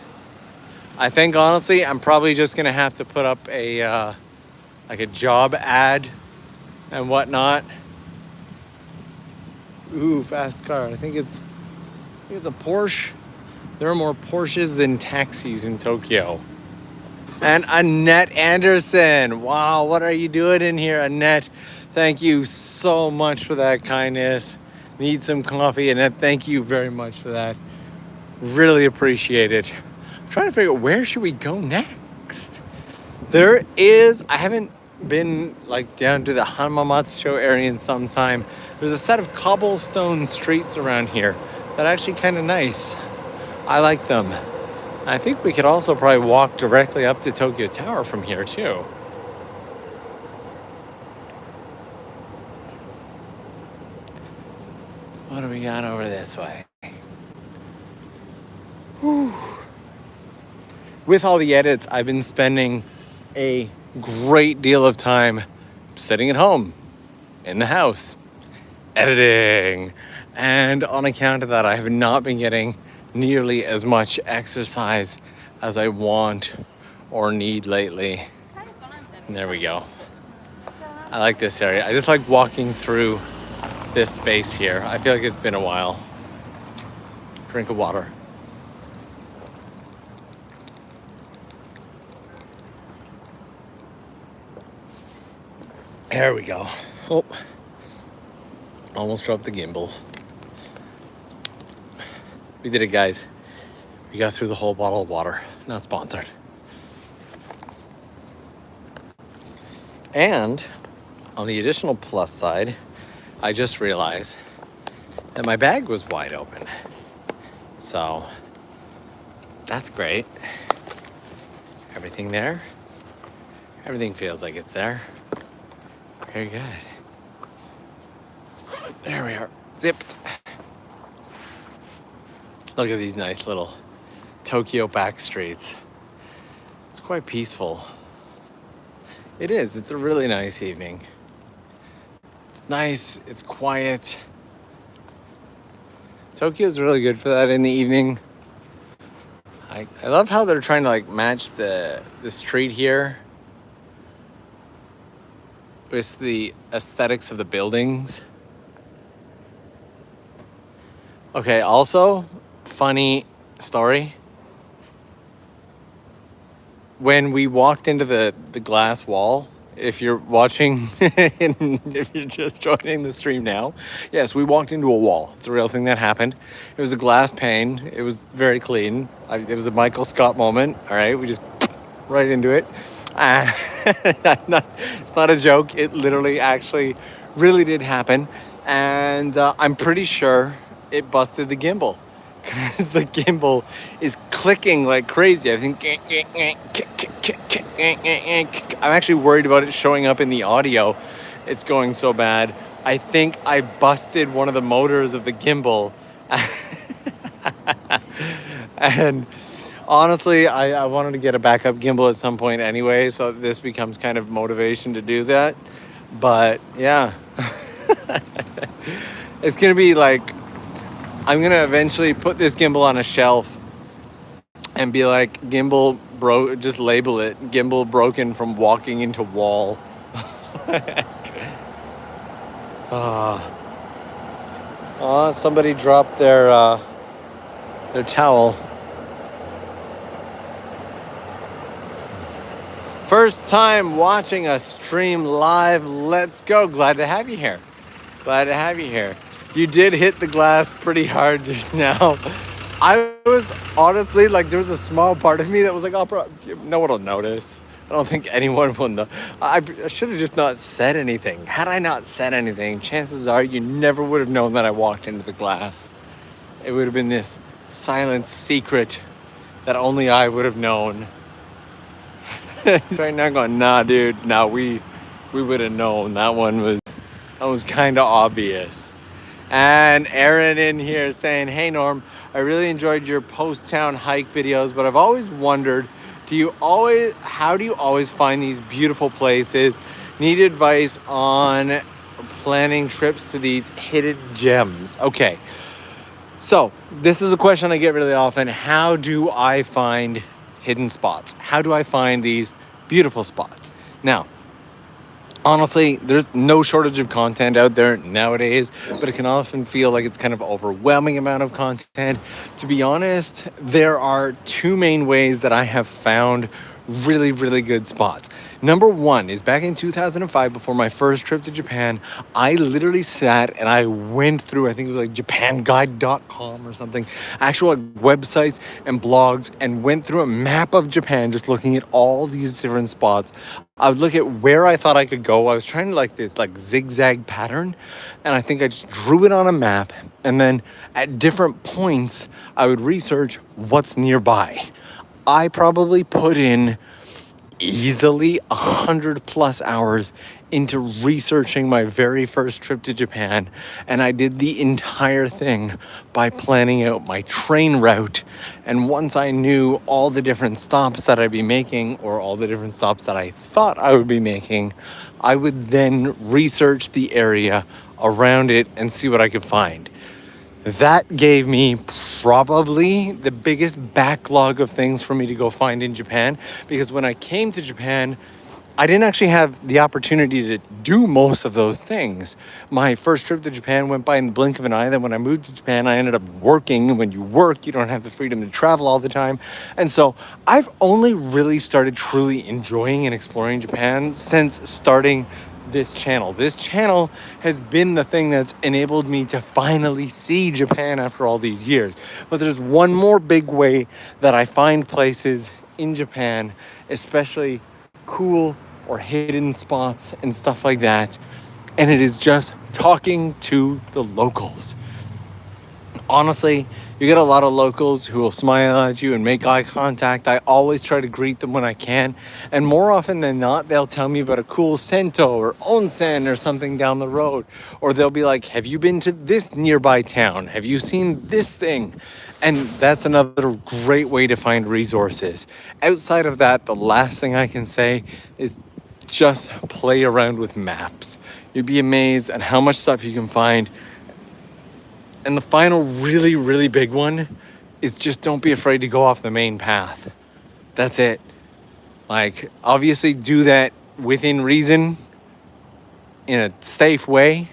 I think honestly, I'm probably just gonna have to put up a like a job ad and whatnot. Ooh, fast car. I think it's a Porsche. There are more Porsches than taxis in Tokyo. And Annette Anderson. Wow, what are you doing in here, Annette? Thank you so much for that kindness. Need some coffee, Annette. Thank you very much for that. Really appreciate it. I'm trying to figure out where should we go next. I haven't been like down to the Hamamatsucho area in some time. There's a set of cobblestone streets around here that are actually kind of nice. I like them. I think we could also probably walk directly up to Tokyo Tower from here too. What do we got over this way? Whew. With all the edits, I've been spending a great deal of time sitting at home, in the house, editing. And on account of that, I have not been getting nearly as much exercise as I want or need lately. And there we go. I like this area. I just like walking through this space here. I feel like it's been a while. Drink of water. There we go. Oh, almost dropped the gimbal. We did it, guys. We got through the whole bottle of water. Not sponsored. And on the additional plus side, I just realized that my bag was wide open. So that's great. Everything there. Everything feels like it's there. Very good. There we are. Zipped. Look at these nice little Tokyo backstreets. It's quite peaceful. It is. It's a really nice evening. It's nice. It's quiet. Tokyo's really good for that in the evening. I love how they're trying to like match the street here with the aesthetics of the buildings. Okay, also, funny story. When we walked into the glass wall, if you're watching and if you're just joining the stream now, yes, we walked into a wall. It's a real thing that happened. It was a glass pane. It was very clean. It was a Michael Scott moment. All right, we just right into it. Uh, it's not a joke. It literally actually really did happen. And I'm pretty sure it busted the gimbal because the gimbal is clicking like crazy. I think I'm actually worried about it showing up in the audio. It's going so bad. I think I busted one of the motors of the gimbal. And honestly, I wanted to get a backup gimbal at some point anyway, so this becomes kind of motivation to do that. But yeah, it's gonna be like, I'm gonna eventually put this gimbal on a shelf and be like, gimbal broke, just label it, gimbal broken from walking into wall. Somebody dropped their towel. First time watching a stream live. Let's go. Glad to have you here. Glad to have you here. You did hit the glass pretty hard just now. I was honestly like, there was a small part of me that was like, oh, no one will notice. I don't think anyone will know. I should have just not said anything. Had I not said anything, chances are you never would have known that I walked into the glass. It would have been this silent secret that only I would have known. Right now going, nah, dude, nah, we would have known. That was kind of obvious. And Aaron in here saying, hey, Norm, I really enjoyed your post-town hike videos, but I've always wondered, how do you always find these beautiful places? Need advice on planning trips to these hidden gems. Okay, so this is a question I get really often. How do I find hidden spots? How do I find these beautiful spots? Now, honestly, there's no shortage of content out there nowadays, but it can often feel like it's kind of overwhelming amount of content. To be honest, there are two main ways that I have found really, really good spots. Number one is back in 2005, before my first trip to Japan, I literally sat and I went through, I think it was like japanguide.com or something, actual websites and blogs, and went through a map of Japan, just looking at all these different spots. I would look at where I thought I could go. I was trying to like this like zigzag pattern, and I think I just drew it on a map, and then at different points, I would research what's nearby. I probably put in easily 100+ hours into researching my very first trip to Japan, and I did the entire thing by planning out my train route. And once I knew all the different stops that I'd be making, or all the different stops that I thought I would be making, I would then research the area around it and see what I could find. That gave me probably the biggest backlog of things for me to go find in Japan, because when I came to Japan, I didn't actually have the opportunity to do most of those things. My first trip to Japan went by in the blink of an eye. Then when I moved to Japan, I ended up working. And when you work, you don't have the freedom to travel all the time. And so I've only really started truly enjoying and exploring Japan since starting this channel. This channel has been the thing that's enabled me to finally see Japan after all these years. But there's one more big way that I find places in Japan, especially cool or hidden spots and stuff like that, and it is just talking to the locals. Honestly, you get a lot of locals who will smile at you and make eye contact. I always try to greet them when I can. And more often than not, they'll tell me about a cool sento or onsen or something down the road. Or they'll be like, have you been to this nearby town? Have you seen this thing? And that's another great way to find resources. Outside of that, the last thing I can say is just play around with maps. You'd be amazed at how much stuff you can find. And the final really, really big one is just don't be afraid to go off the main path. That's it. Like, obviously do that within reason, in a safe way,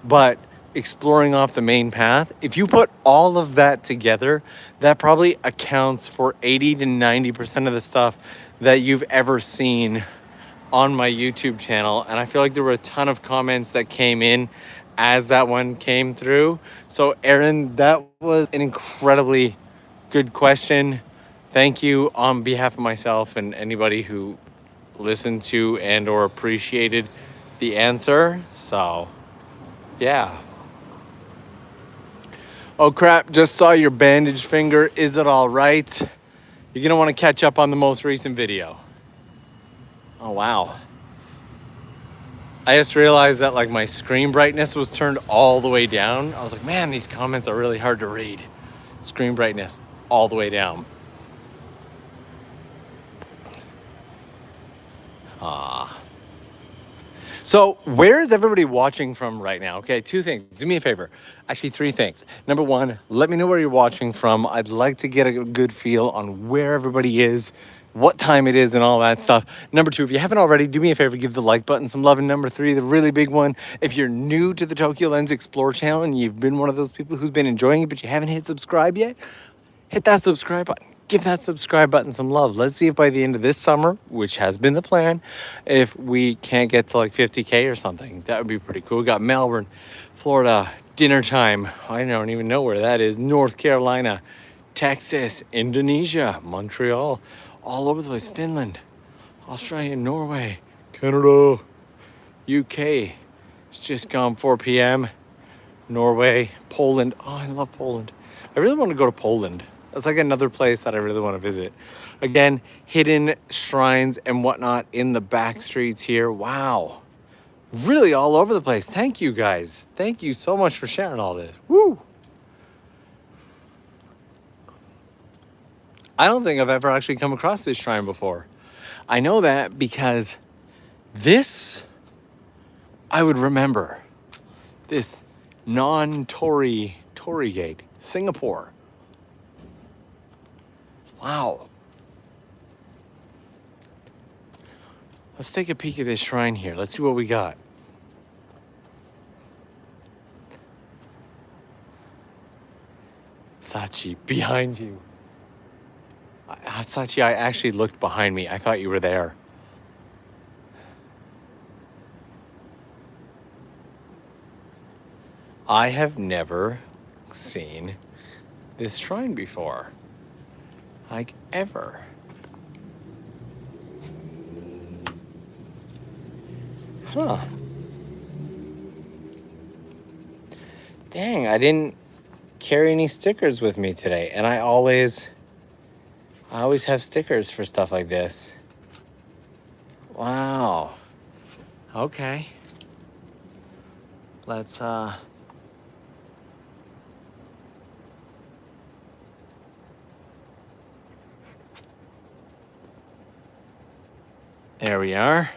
but exploring off the main path, if you put all of that together, that probably accounts for 80 to 90% of the stuff that you've ever seen on my YouTube channel, and I feel like there were a ton of comments that came in as that one came through. So Aaron, that was an incredibly good question. Thank you on behalf of myself and anybody who listened to and or appreciated the answer. So yeah. Oh crap, just saw your bandaged finger. Is it all right? You're gonna want to catch up on the most recent video. Oh wow. I just realized that like my screen brightness was turned all the way down. I was like, man, these comments are really hard to read. Screen brightness all the way down. So where is everybody watching from right now? Okay, two things. Do me a favor. Actually, three things. Number one, let me know where you're watching from. I'd like to get a good feel on where everybody is, what time it is, and all that stuff. Number two, if you haven't already, do me a favor, give the like button some love. And number three, the really big one, if you're new to the Tokyo Lens Explore channel and you've been one of those people who's been enjoying it, but you haven't hit subscribe yet, hit that subscribe button. Give that subscribe button some love. Let's see if by the end of this summer, which has been the plan, if we can't get to like 50K or something. That would be pretty cool. We got Melbourne, Florida, dinner time. I don't even know where that is. North Carolina, Texas, Indonesia, Montreal, all over the place. Finland, Australia, Norway, Canada, UK. It's just gone 4 p.m. Norway, Poland. Oh, I love Poland. I really want to go to Poland. That's like another place that I really want to visit. Again, hidden shrines and whatnot in the Backstreets here. Wow. Really all over the place. Thank you guys. Thank you so much for sharing all this. Woo. I don't think I've ever actually come across this shrine before. I know that because this, I would remember. This non-Tory gate, Singapore. Wow. Let's take a peek at this shrine here. Let's see what we got. Sachi, behind you. Sachi, I actually looked behind me. I thought you were there. I have never seen this shrine before. Like ever. Huh. Dang, I didn't carry any stickers with me today. And I always have stickers for stuff like this. Wow. Okay. Let's there we are.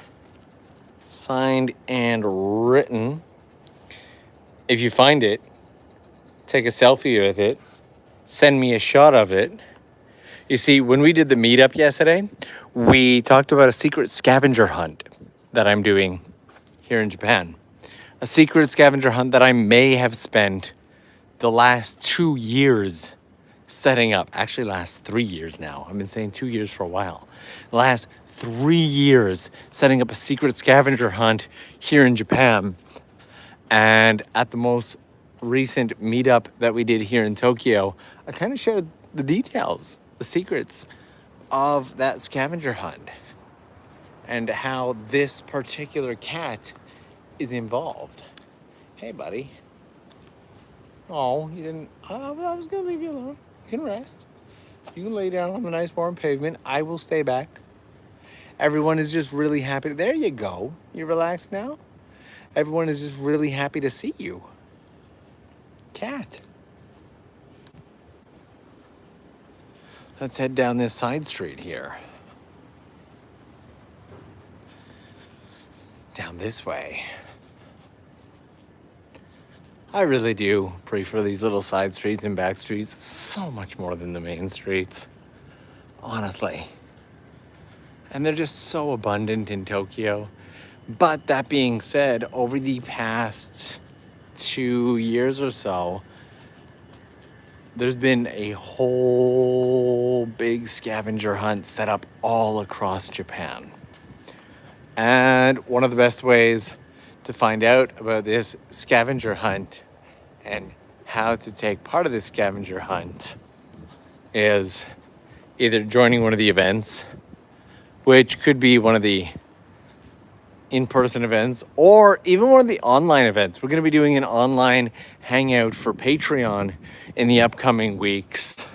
Signed and written. If you find it, take a selfie with it. Send me a shot of it. You see, when we did the meetup yesterday, we talked about a secret scavenger hunt that I'm doing here in Japan. A secret scavenger hunt that I may have spent the last 2 years setting up. Actually, last 3 years now. I've been saying 2 years for a while. Last 3 years setting up a secret scavenger hunt here in Japan. And at the most recent meetup that we did here in Tokyo, I kind of shared the details, the secrets of that scavenger hunt and how this particular cat is involved. Hey, buddy. Oh, you didn't. I was going to leave you alone. You can rest. You can lay down on the nice warm pavement. I will stay back. Everyone is just really happy. There you go. You relaxed now? Everyone is just really happy to see you. Cat. Let's head down this side street here. Down this way. I really do prefer these little side streets and back streets so much more than the main streets. Honestly. And they're just so abundant in Tokyo. But that being said, over the past 2 years or so, there's been a whole big scavenger hunt set up all across Japan. And one of the best ways to find out about this scavenger hunt and how to take part of this scavenger hunt is either joining one of the events, which could be one of the in-person events or even one of the online events. We're going to be doing an online hangout for Patreon in the upcoming weeks,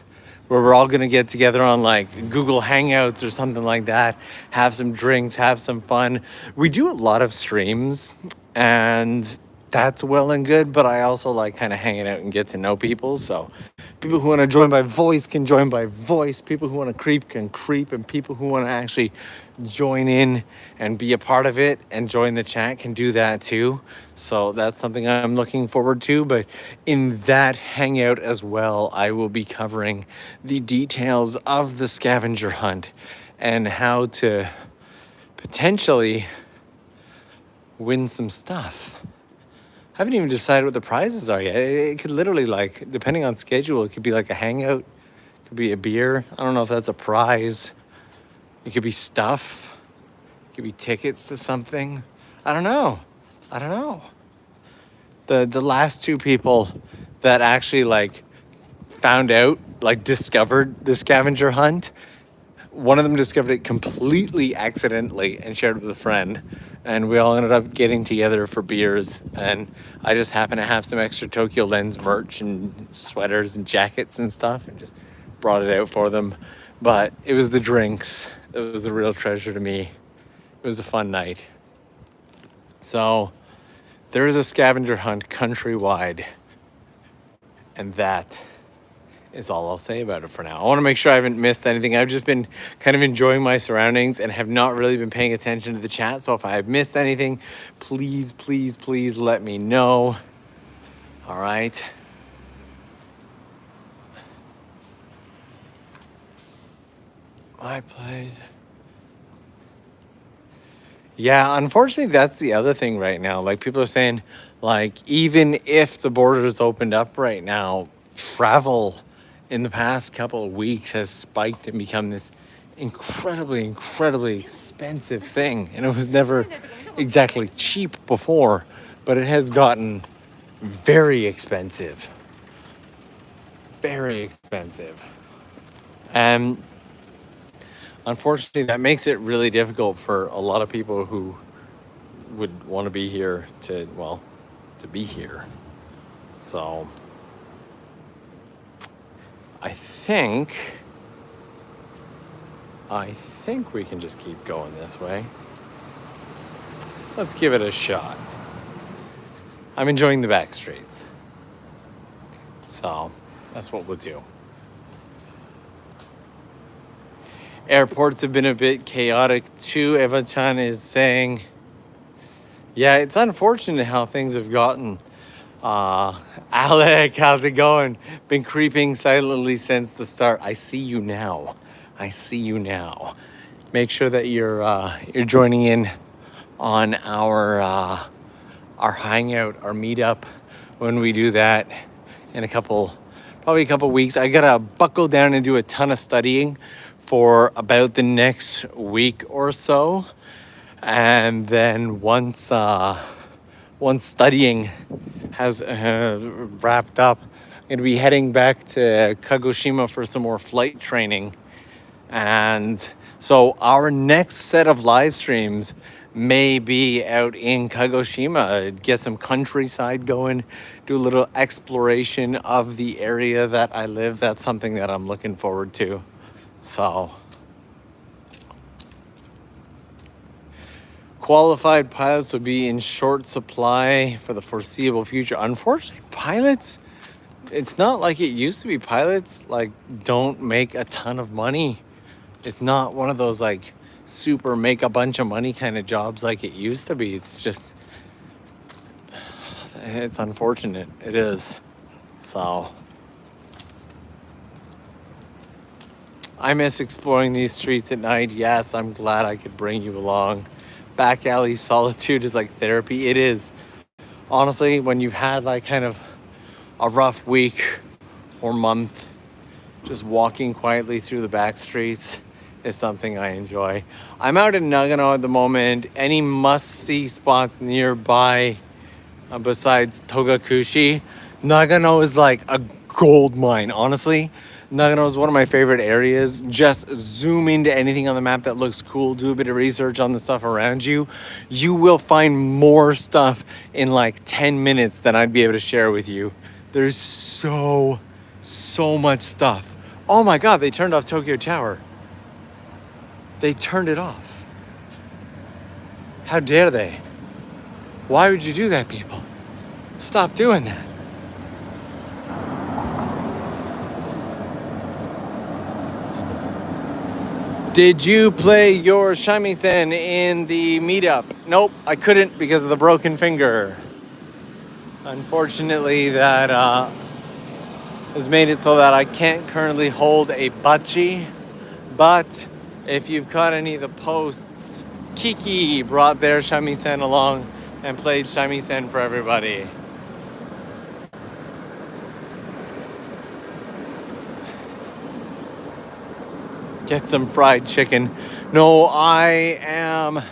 where we're all going to get together on like Google Hangouts or something like that, have some drinks, have some fun. We do a lot of streams, and that's well and good, but I also like kind of hanging out and get to know people. So people who want to join by voice can join by voice. People who want to creep can creep, and people who want to actually join in and be a part of it and join the chat can do that too. So that's something I'm looking forward to. But in that hangout as well, I will be covering the details of the scavenger hunt and how to potentially win some stuff. I haven't even decided what the prizes are yet. It could literally, like, depending on schedule, it could be like a hangout, it could be a beer. I don't know if that's a prize. It could be stuff. It could be tickets to something. I don't know. The last two people that actually like found out, like discovered the scavenger hunt, one of them discovered it completely accidentally and shared it with a friend, and we all ended up getting together for beers, and I just happened to have some extra TOKYOLENS merch and sweaters and jackets and stuff and just brought it out for them. But it was the drinks that was the real treasure to me. It was a fun night. So there is a scavenger hunt countrywide, and that is all I'll say about it for now. I want to make sure I haven't missed anything. I've just been kind of enjoying my surroundings and have not really been paying attention to the chat. So if I have missed anything, please, please, please let me know. All right. I played. Yeah, unfortunately, that's the other thing right now. Like, people are saying, like, even if the borders opened up right now, travel in the past couple of weeks has spiked and become this incredibly, incredibly expensive thing. And it was never exactly cheap before, but it has gotten very expensive. Very expensive. And unfortunately, that makes it really difficult for a lot of people who would want to be here to be here. So I think we can just keep going this way. Let's give it a shot. I'm enjoying the Backstreets. So that's what we'll do. Airports have been a bit chaotic too. Eva-chan is saying, yeah, it's unfortunate how things have gotten. Alec, how's it going? Been creeping silently since the start. I see you now. Make sure that you're joining in on our hangout, our meetup, when we do that in probably a couple weeks. I gotta buckle down and do a ton of studying for about the next week or so, and then once studying has wrapped up, I'm gonna be heading back to Kagoshima for some more flight training. And so our next set of live streams may be out in Kagoshima, get some countryside going, do a little exploration of the area that I live. That's something that I'm looking forward to. So, qualified pilots will be in short supply for the foreseeable future. Unfortunately, pilots, it's not like it used to be. Pilots, like, don't make a ton of money. It's not one of those, like, super make a bunch of money kind of jobs like it used to be. It's just, it's unfortunate. It is. So I miss exploring these streets at night. Yes, I'm glad I could bring you along. Back alley solitude is like therapy. It is. Honestly, when you've had like kind of a rough week or month, just walking quietly through the back streets is something I enjoy. I'm out in Nagano at the moment. Any must-see spots nearby besides Togakushi? Nagano is like a gold mine, honestly. Nagano is one of my favorite areas. Just zoom into anything on the map that looks cool, do a bit of research on the stuff around you. You will find more stuff in like 10 minutes than I'd be able to share with you. There's so much stuff. Oh my God, they turned off Tokyo Tower. They turned it off. How dare they? Why would you do that, people? Stop doing that. Did you play your shamisen in the meetup? Nope, I couldn't because of the broken finger. Unfortunately, that has made it so that I can't currently hold a bachi. But if you've caught any of the posts, Kiki brought their shamisen along and played shamisen for everybody. Get some fried chicken. No, I am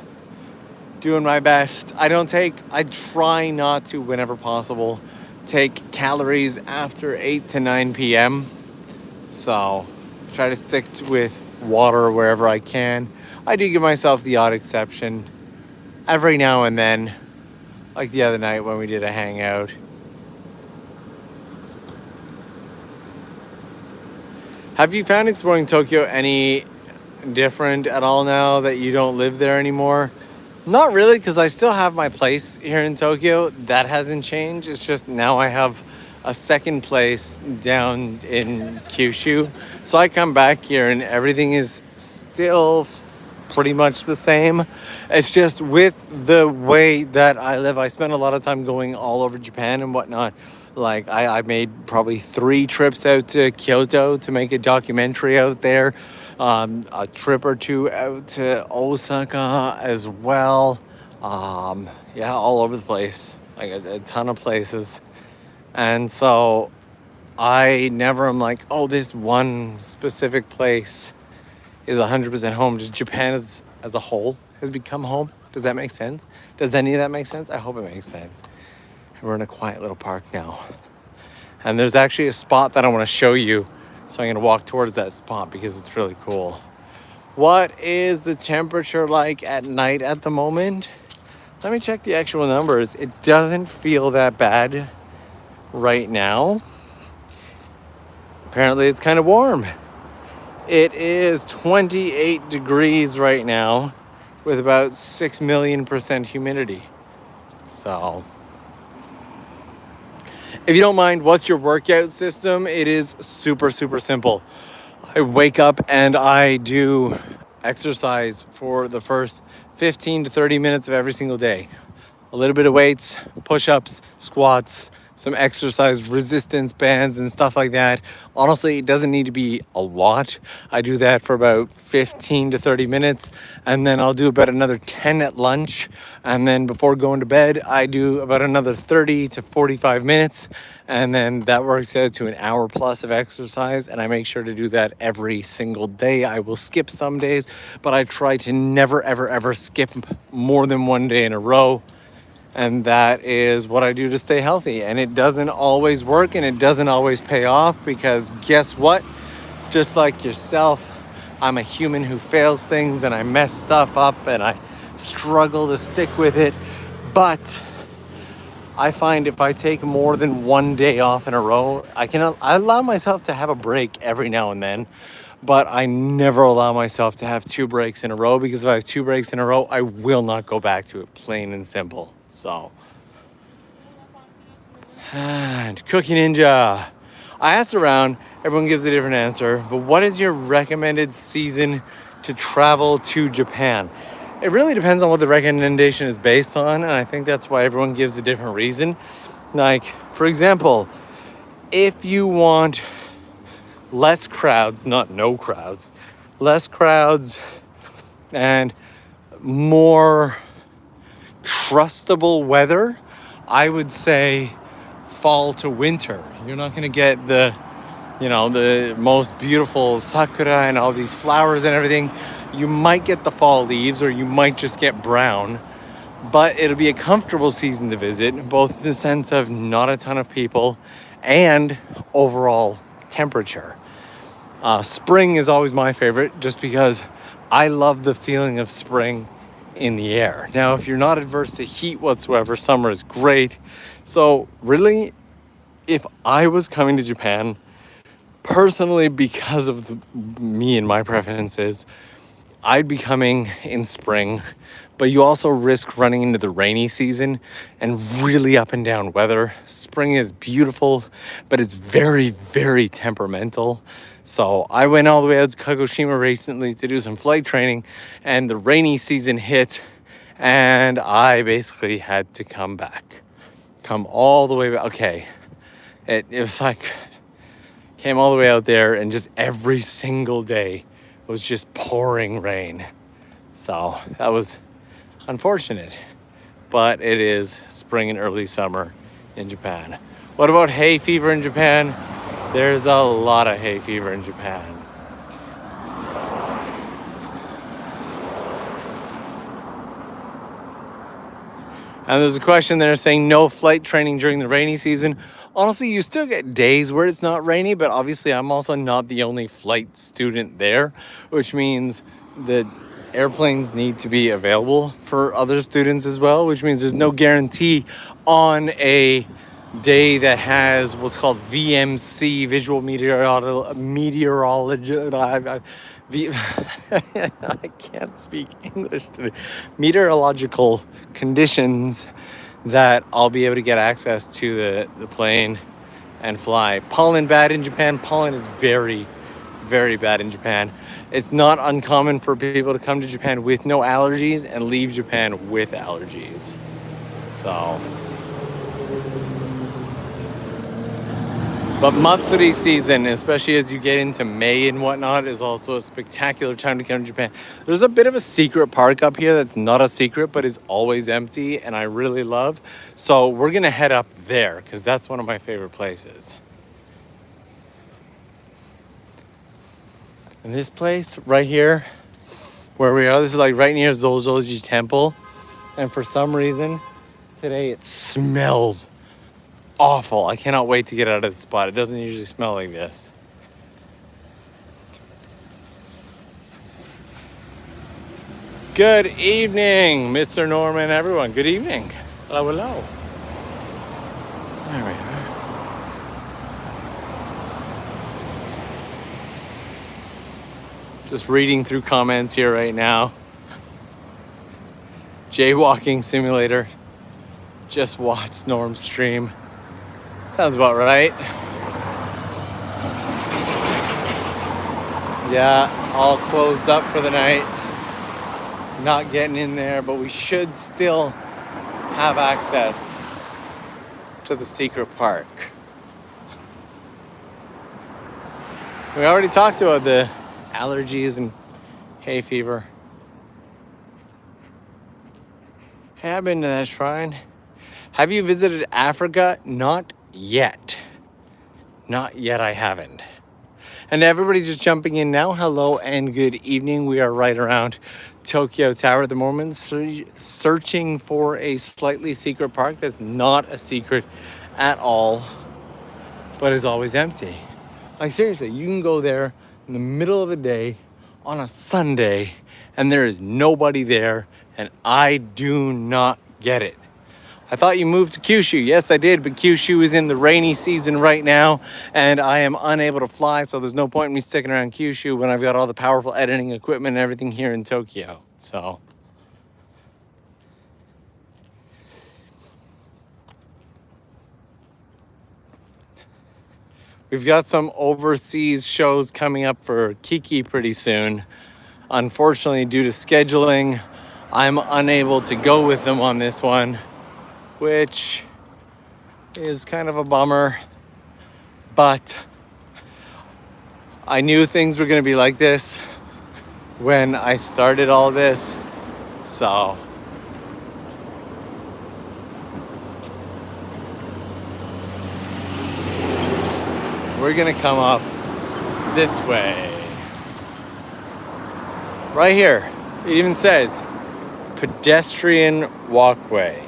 doing my best. I try not to, whenever possible, take calories after 8 to 9 p.m. So try to stick with water wherever I can. I do give myself the odd exception every now and then, like the other night when we did a hangout. Have you found exploring Tokyo any different at all now that you don't live there anymore? Not really, because I still have my place here in Tokyo. That hasn't changed. It's just now I have a second place down in Kyushu. So I come back here and everything is still pretty much the same. It's just with the way that I live, I spend a lot of time going all over Japan and whatnot. Like I made probably 3 trips out to Kyoto to make a documentary out there. A trip or 2 out to Osaka as well. Yeah, all over the place, like a ton of places. And so I never am like, oh, this one specific place is 100% home. Just Japan as a whole has become home. Does that make sense? Does any of that make sense? I hope it makes sense. We're in a quiet little park now. And there's actually a spot that I want to show you. So I'm going to walk towards that spot because it's really cool. What is the temperature like at night at the moment? Let me check the actual numbers. It doesn't feel that bad right now. Apparently it's kind of warm. It is 28 degrees right now with about 6 million % humidity. So if you don't mind, what's your workout system? It is super simple. I wake up and I do exercise for the first 15 to 30 minutes of every single day. A little bit of weights, push-ups, squats, some exercise resistance bands and stuff like that. Honestly, it doesn't need to be a lot. I do that for about 15 to 30 minutes, and then I'll do about another 10 at lunch. And then before going to bed, I do about another 30 to 45 minutes. And then that works out to an hour plus of exercise. And I make sure to do that every single day. I will skip some days, but I try to never, ever skip more than one day in a row. And that is what I do to stay healthy. And it doesn't always work and it doesn't always pay off because guess what? Just like yourself, I'm a human who fails things and I mess stuff up and I struggle to stick with it. But I find if I take more than one day off in a row, I allow myself to have a break every now and then. But I never allow myself to have 2 breaks in a row because if I have 2 breaks in a row, I will not go back to it, plain and simple. So, and Cookie Ninja. I asked around, everyone gives a different answer, but what is your recommended season to travel to Japan? It really depends on what the recommendation is based on, and I think that's why everyone gives a different reason. Like, for example, if you want less crowds, not no crowds, less crowds and more trustable weather, I would say fall to winter. You're not going to get the the most beautiful sakura and all these flowers and everything. You might get the fall leaves or you might just get brown, but it'll be a comfortable season to visit, both in the sense of not a ton of people and overall temperature. Spring is always my favorite just because I love the feeling of spring in the air. Now, if you're not adverse to heat whatsoever, summer is great. So really, if I was coming to Japan, personally, because of me and my preferences, I'd be coming in spring, but you also risk running into the rainy season and really up and down weather. Spring is beautiful, but it's very, very temperamental. So I went all the way out to Kagoshima recently to do some flight training, and the rainy season hit, and I basically had to come back. Come all the way back. Okay, it was like, came all the way out there, and just every single day was just pouring rain. So that was unfortunate, but it is spring and early summer in Japan. What about hay fever in Japan? There's a lot of hay fever in Japan. And there's a question there saying no flight training during the rainy season. Honestly, you still get days where it's not rainy, but obviously I'm also not the only flight student there, which means that airplanes need to be available for other students as well, which means there's no guarantee on a day that has what's called VMC, visual meteorology. I can't speak English today. Meteorological conditions that I'll be able to get access to the plane and fly. Pollen bad in Japan. Pollen is very, very bad in Japan. It's not uncommon for people to come to Japan with no allergies and leave Japan with allergies. So, but Matsuri season, especially as you get into May and whatnot, is also a spectacular time to come to Japan. There's a bit of a secret park up here that's not a secret, but is always empty, and I really love. So we're gonna head up there because that's one of my favorite places. And this place right here, where we are, this is like right near Zozoji Temple. And for some reason, today it smells awful. I cannot wait to get out of the spot. It doesn't usually smell like this. Good evening, Mr. Norman, everyone. Good evening. Hello, hello. There we are. Just reading through comments here right now. Jaywalking simulator. Just watched Norm's stream. Sounds about right. Yeah, all closed up for the night. Not getting in there, but we should still have access to the secret park. We already talked about the allergies and hay fever. Hey, I've been to that shrine. Have you visited Africa? Not yet. Not yet, I haven't. And everybody just jumping in now, hello and good evening. We are right around Tokyo Tower at the moment, searching for a slightly secret park that's not a secret at all, but is always empty. Like seriously, you can go there in the middle of the day on a Sunday and there is nobody there, and I do not get it. I thought you moved to Kyushu. Yes, I did, but Kyushu is in the rainy season right now, and I am unable to fly, so there's no point in me sticking around Kyushu when I've got all the powerful editing equipment and everything here in Tokyo. So, we've got some overseas shows coming up for Kiki pretty soon. Unfortunately, due to scheduling, I'm unable to go with them on this one, which is kind of a bummer, but I knew things were going to be like this when I started all this, so we're gonna come up this way. Right here, it even says pedestrian walkway.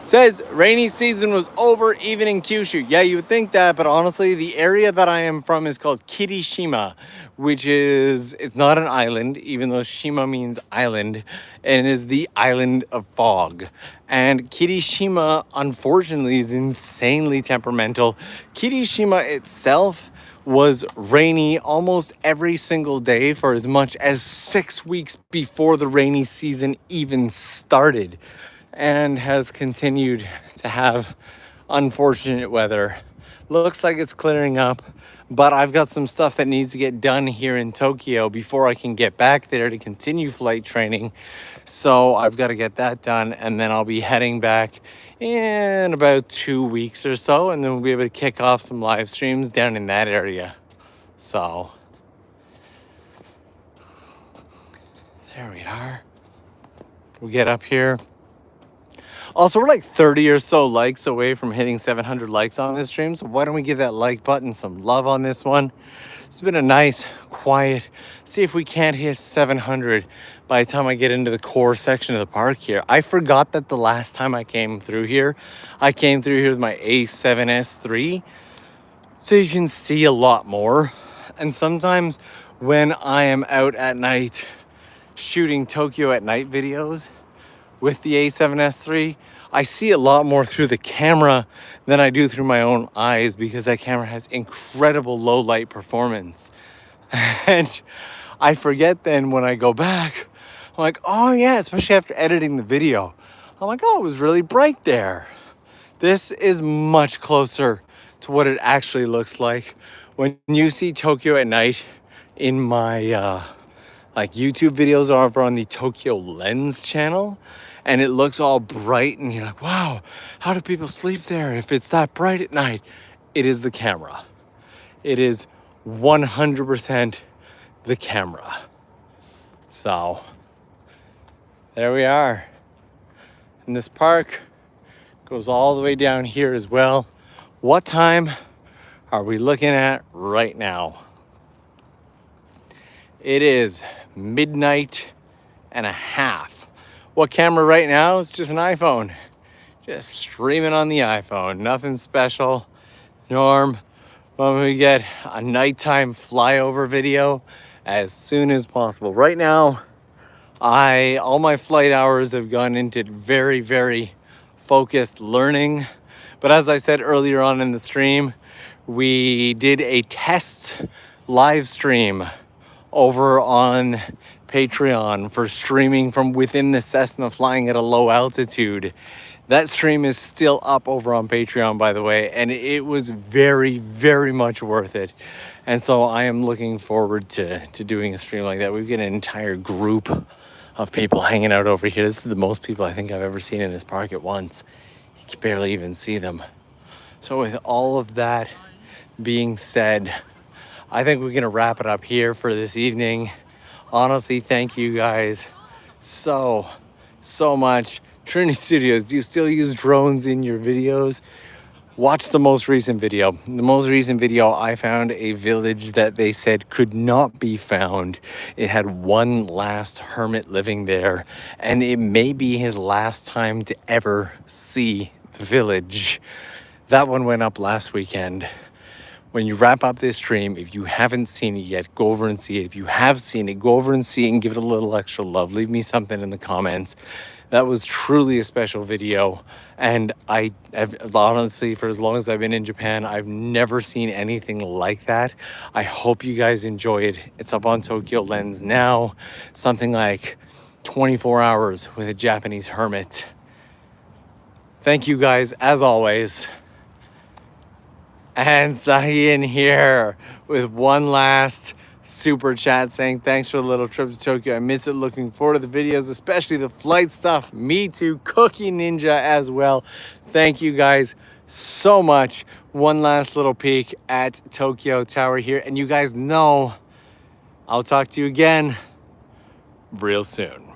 Says rainy season was over even in Kyushu. Yeah, you would think that, but honestly, the area that I am from is called Kirishima, which is, it's not an island, even though Shima means island, and is the island of fog. And Kirishima, unfortunately, is insanely temperamental. Kirishima itself was rainy almost every single day for as much as 6 weeks before the rainy season even started, and has continued to have unfortunate weather. Looks like it's clearing up, but I've got some stuff that needs to get done here in Tokyo before I can get back there to continue flight training. So I've got to get that done, and then I'll be heading back in about 2 weeks or so, and then we'll be able to kick off some live streams down in that area. So there we are. We'll get up here. Also, we're like 30 or so likes away from hitting 700 likes on this stream. So why don't we give that like button some love on this one? It's been a nice, quiet, see if we can't hit 700 by the time I get into the core section of the park here. I forgot that the last time I came through here with my A7S III. So you can see a lot more. And sometimes when I am out at night shooting Tokyo at night videos with the A7S III, I see a lot more through the camera than I do through my own eyes, because that camera has incredible low light performance. And I forget then when I go back, I'm like, oh yeah, especially after editing the video, I'm like, oh, it was really bright there. This is much closer to what it actually looks like. When you see Tokyo at night in my like YouTube videos over on the TOKYOLENS channel, and it looks all bright, and you're like, wow, how do people sleep there if it's that bright at night? It is the camera. It is 100% the camera. So there we are. And this park goes all the way down here as well. What time are we looking at right now? It is midnight and a half. What camera right now? It's just an iPhone. Just streaming on the iPhone. Nothing special. Norm, when we get a nighttime flyover video as soon as possible. Right now, all my flight hours have gone into very, very focused learning. But as I said earlier on in the stream, we did a test live stream over on Patreon for streaming from within the Cessna flying at a low altitude. That stream is still up over on Patreon, by the way, and it was very, very much worth it. And so I am looking forward to doing a stream like that. We've got an entire group of people hanging out over here. This is the most people I think I've ever seen in this park at once. You can barely even see them. So with all of that being said, I think we're gonna wrap it up here for this evening. Honestly, thank you guys so much. Trinity Studios, do you still use drones in your videos? Watch the most recent video. The most recent video, I found a village that they said could not be found. It had one last hermit living there, and it may be his last time to ever see the village. That one went up last weekend. When you wrap up this stream, if you haven't seen it yet, go over and see it. If you have seen it, go over and see it and give it a little extra love. Leave me something in the comments. That was truly a special video. And I have, honestly, for as long as I've been in Japan, I've never seen anything like that. I hope you guys enjoy it. It's up on TOKYOLENS now. Something like 24 hours with a Japanese hermit. Thank you guys, as always. And Sahin here with one last super chat saying thanks for the little trip to Tokyo. I miss it. Looking forward to the videos, especially the flight stuff. Me too. Cookie Ninja as well. Thank you guys so much. One last little peek at Tokyo Tower here. And you guys know I'll talk to you again real soon.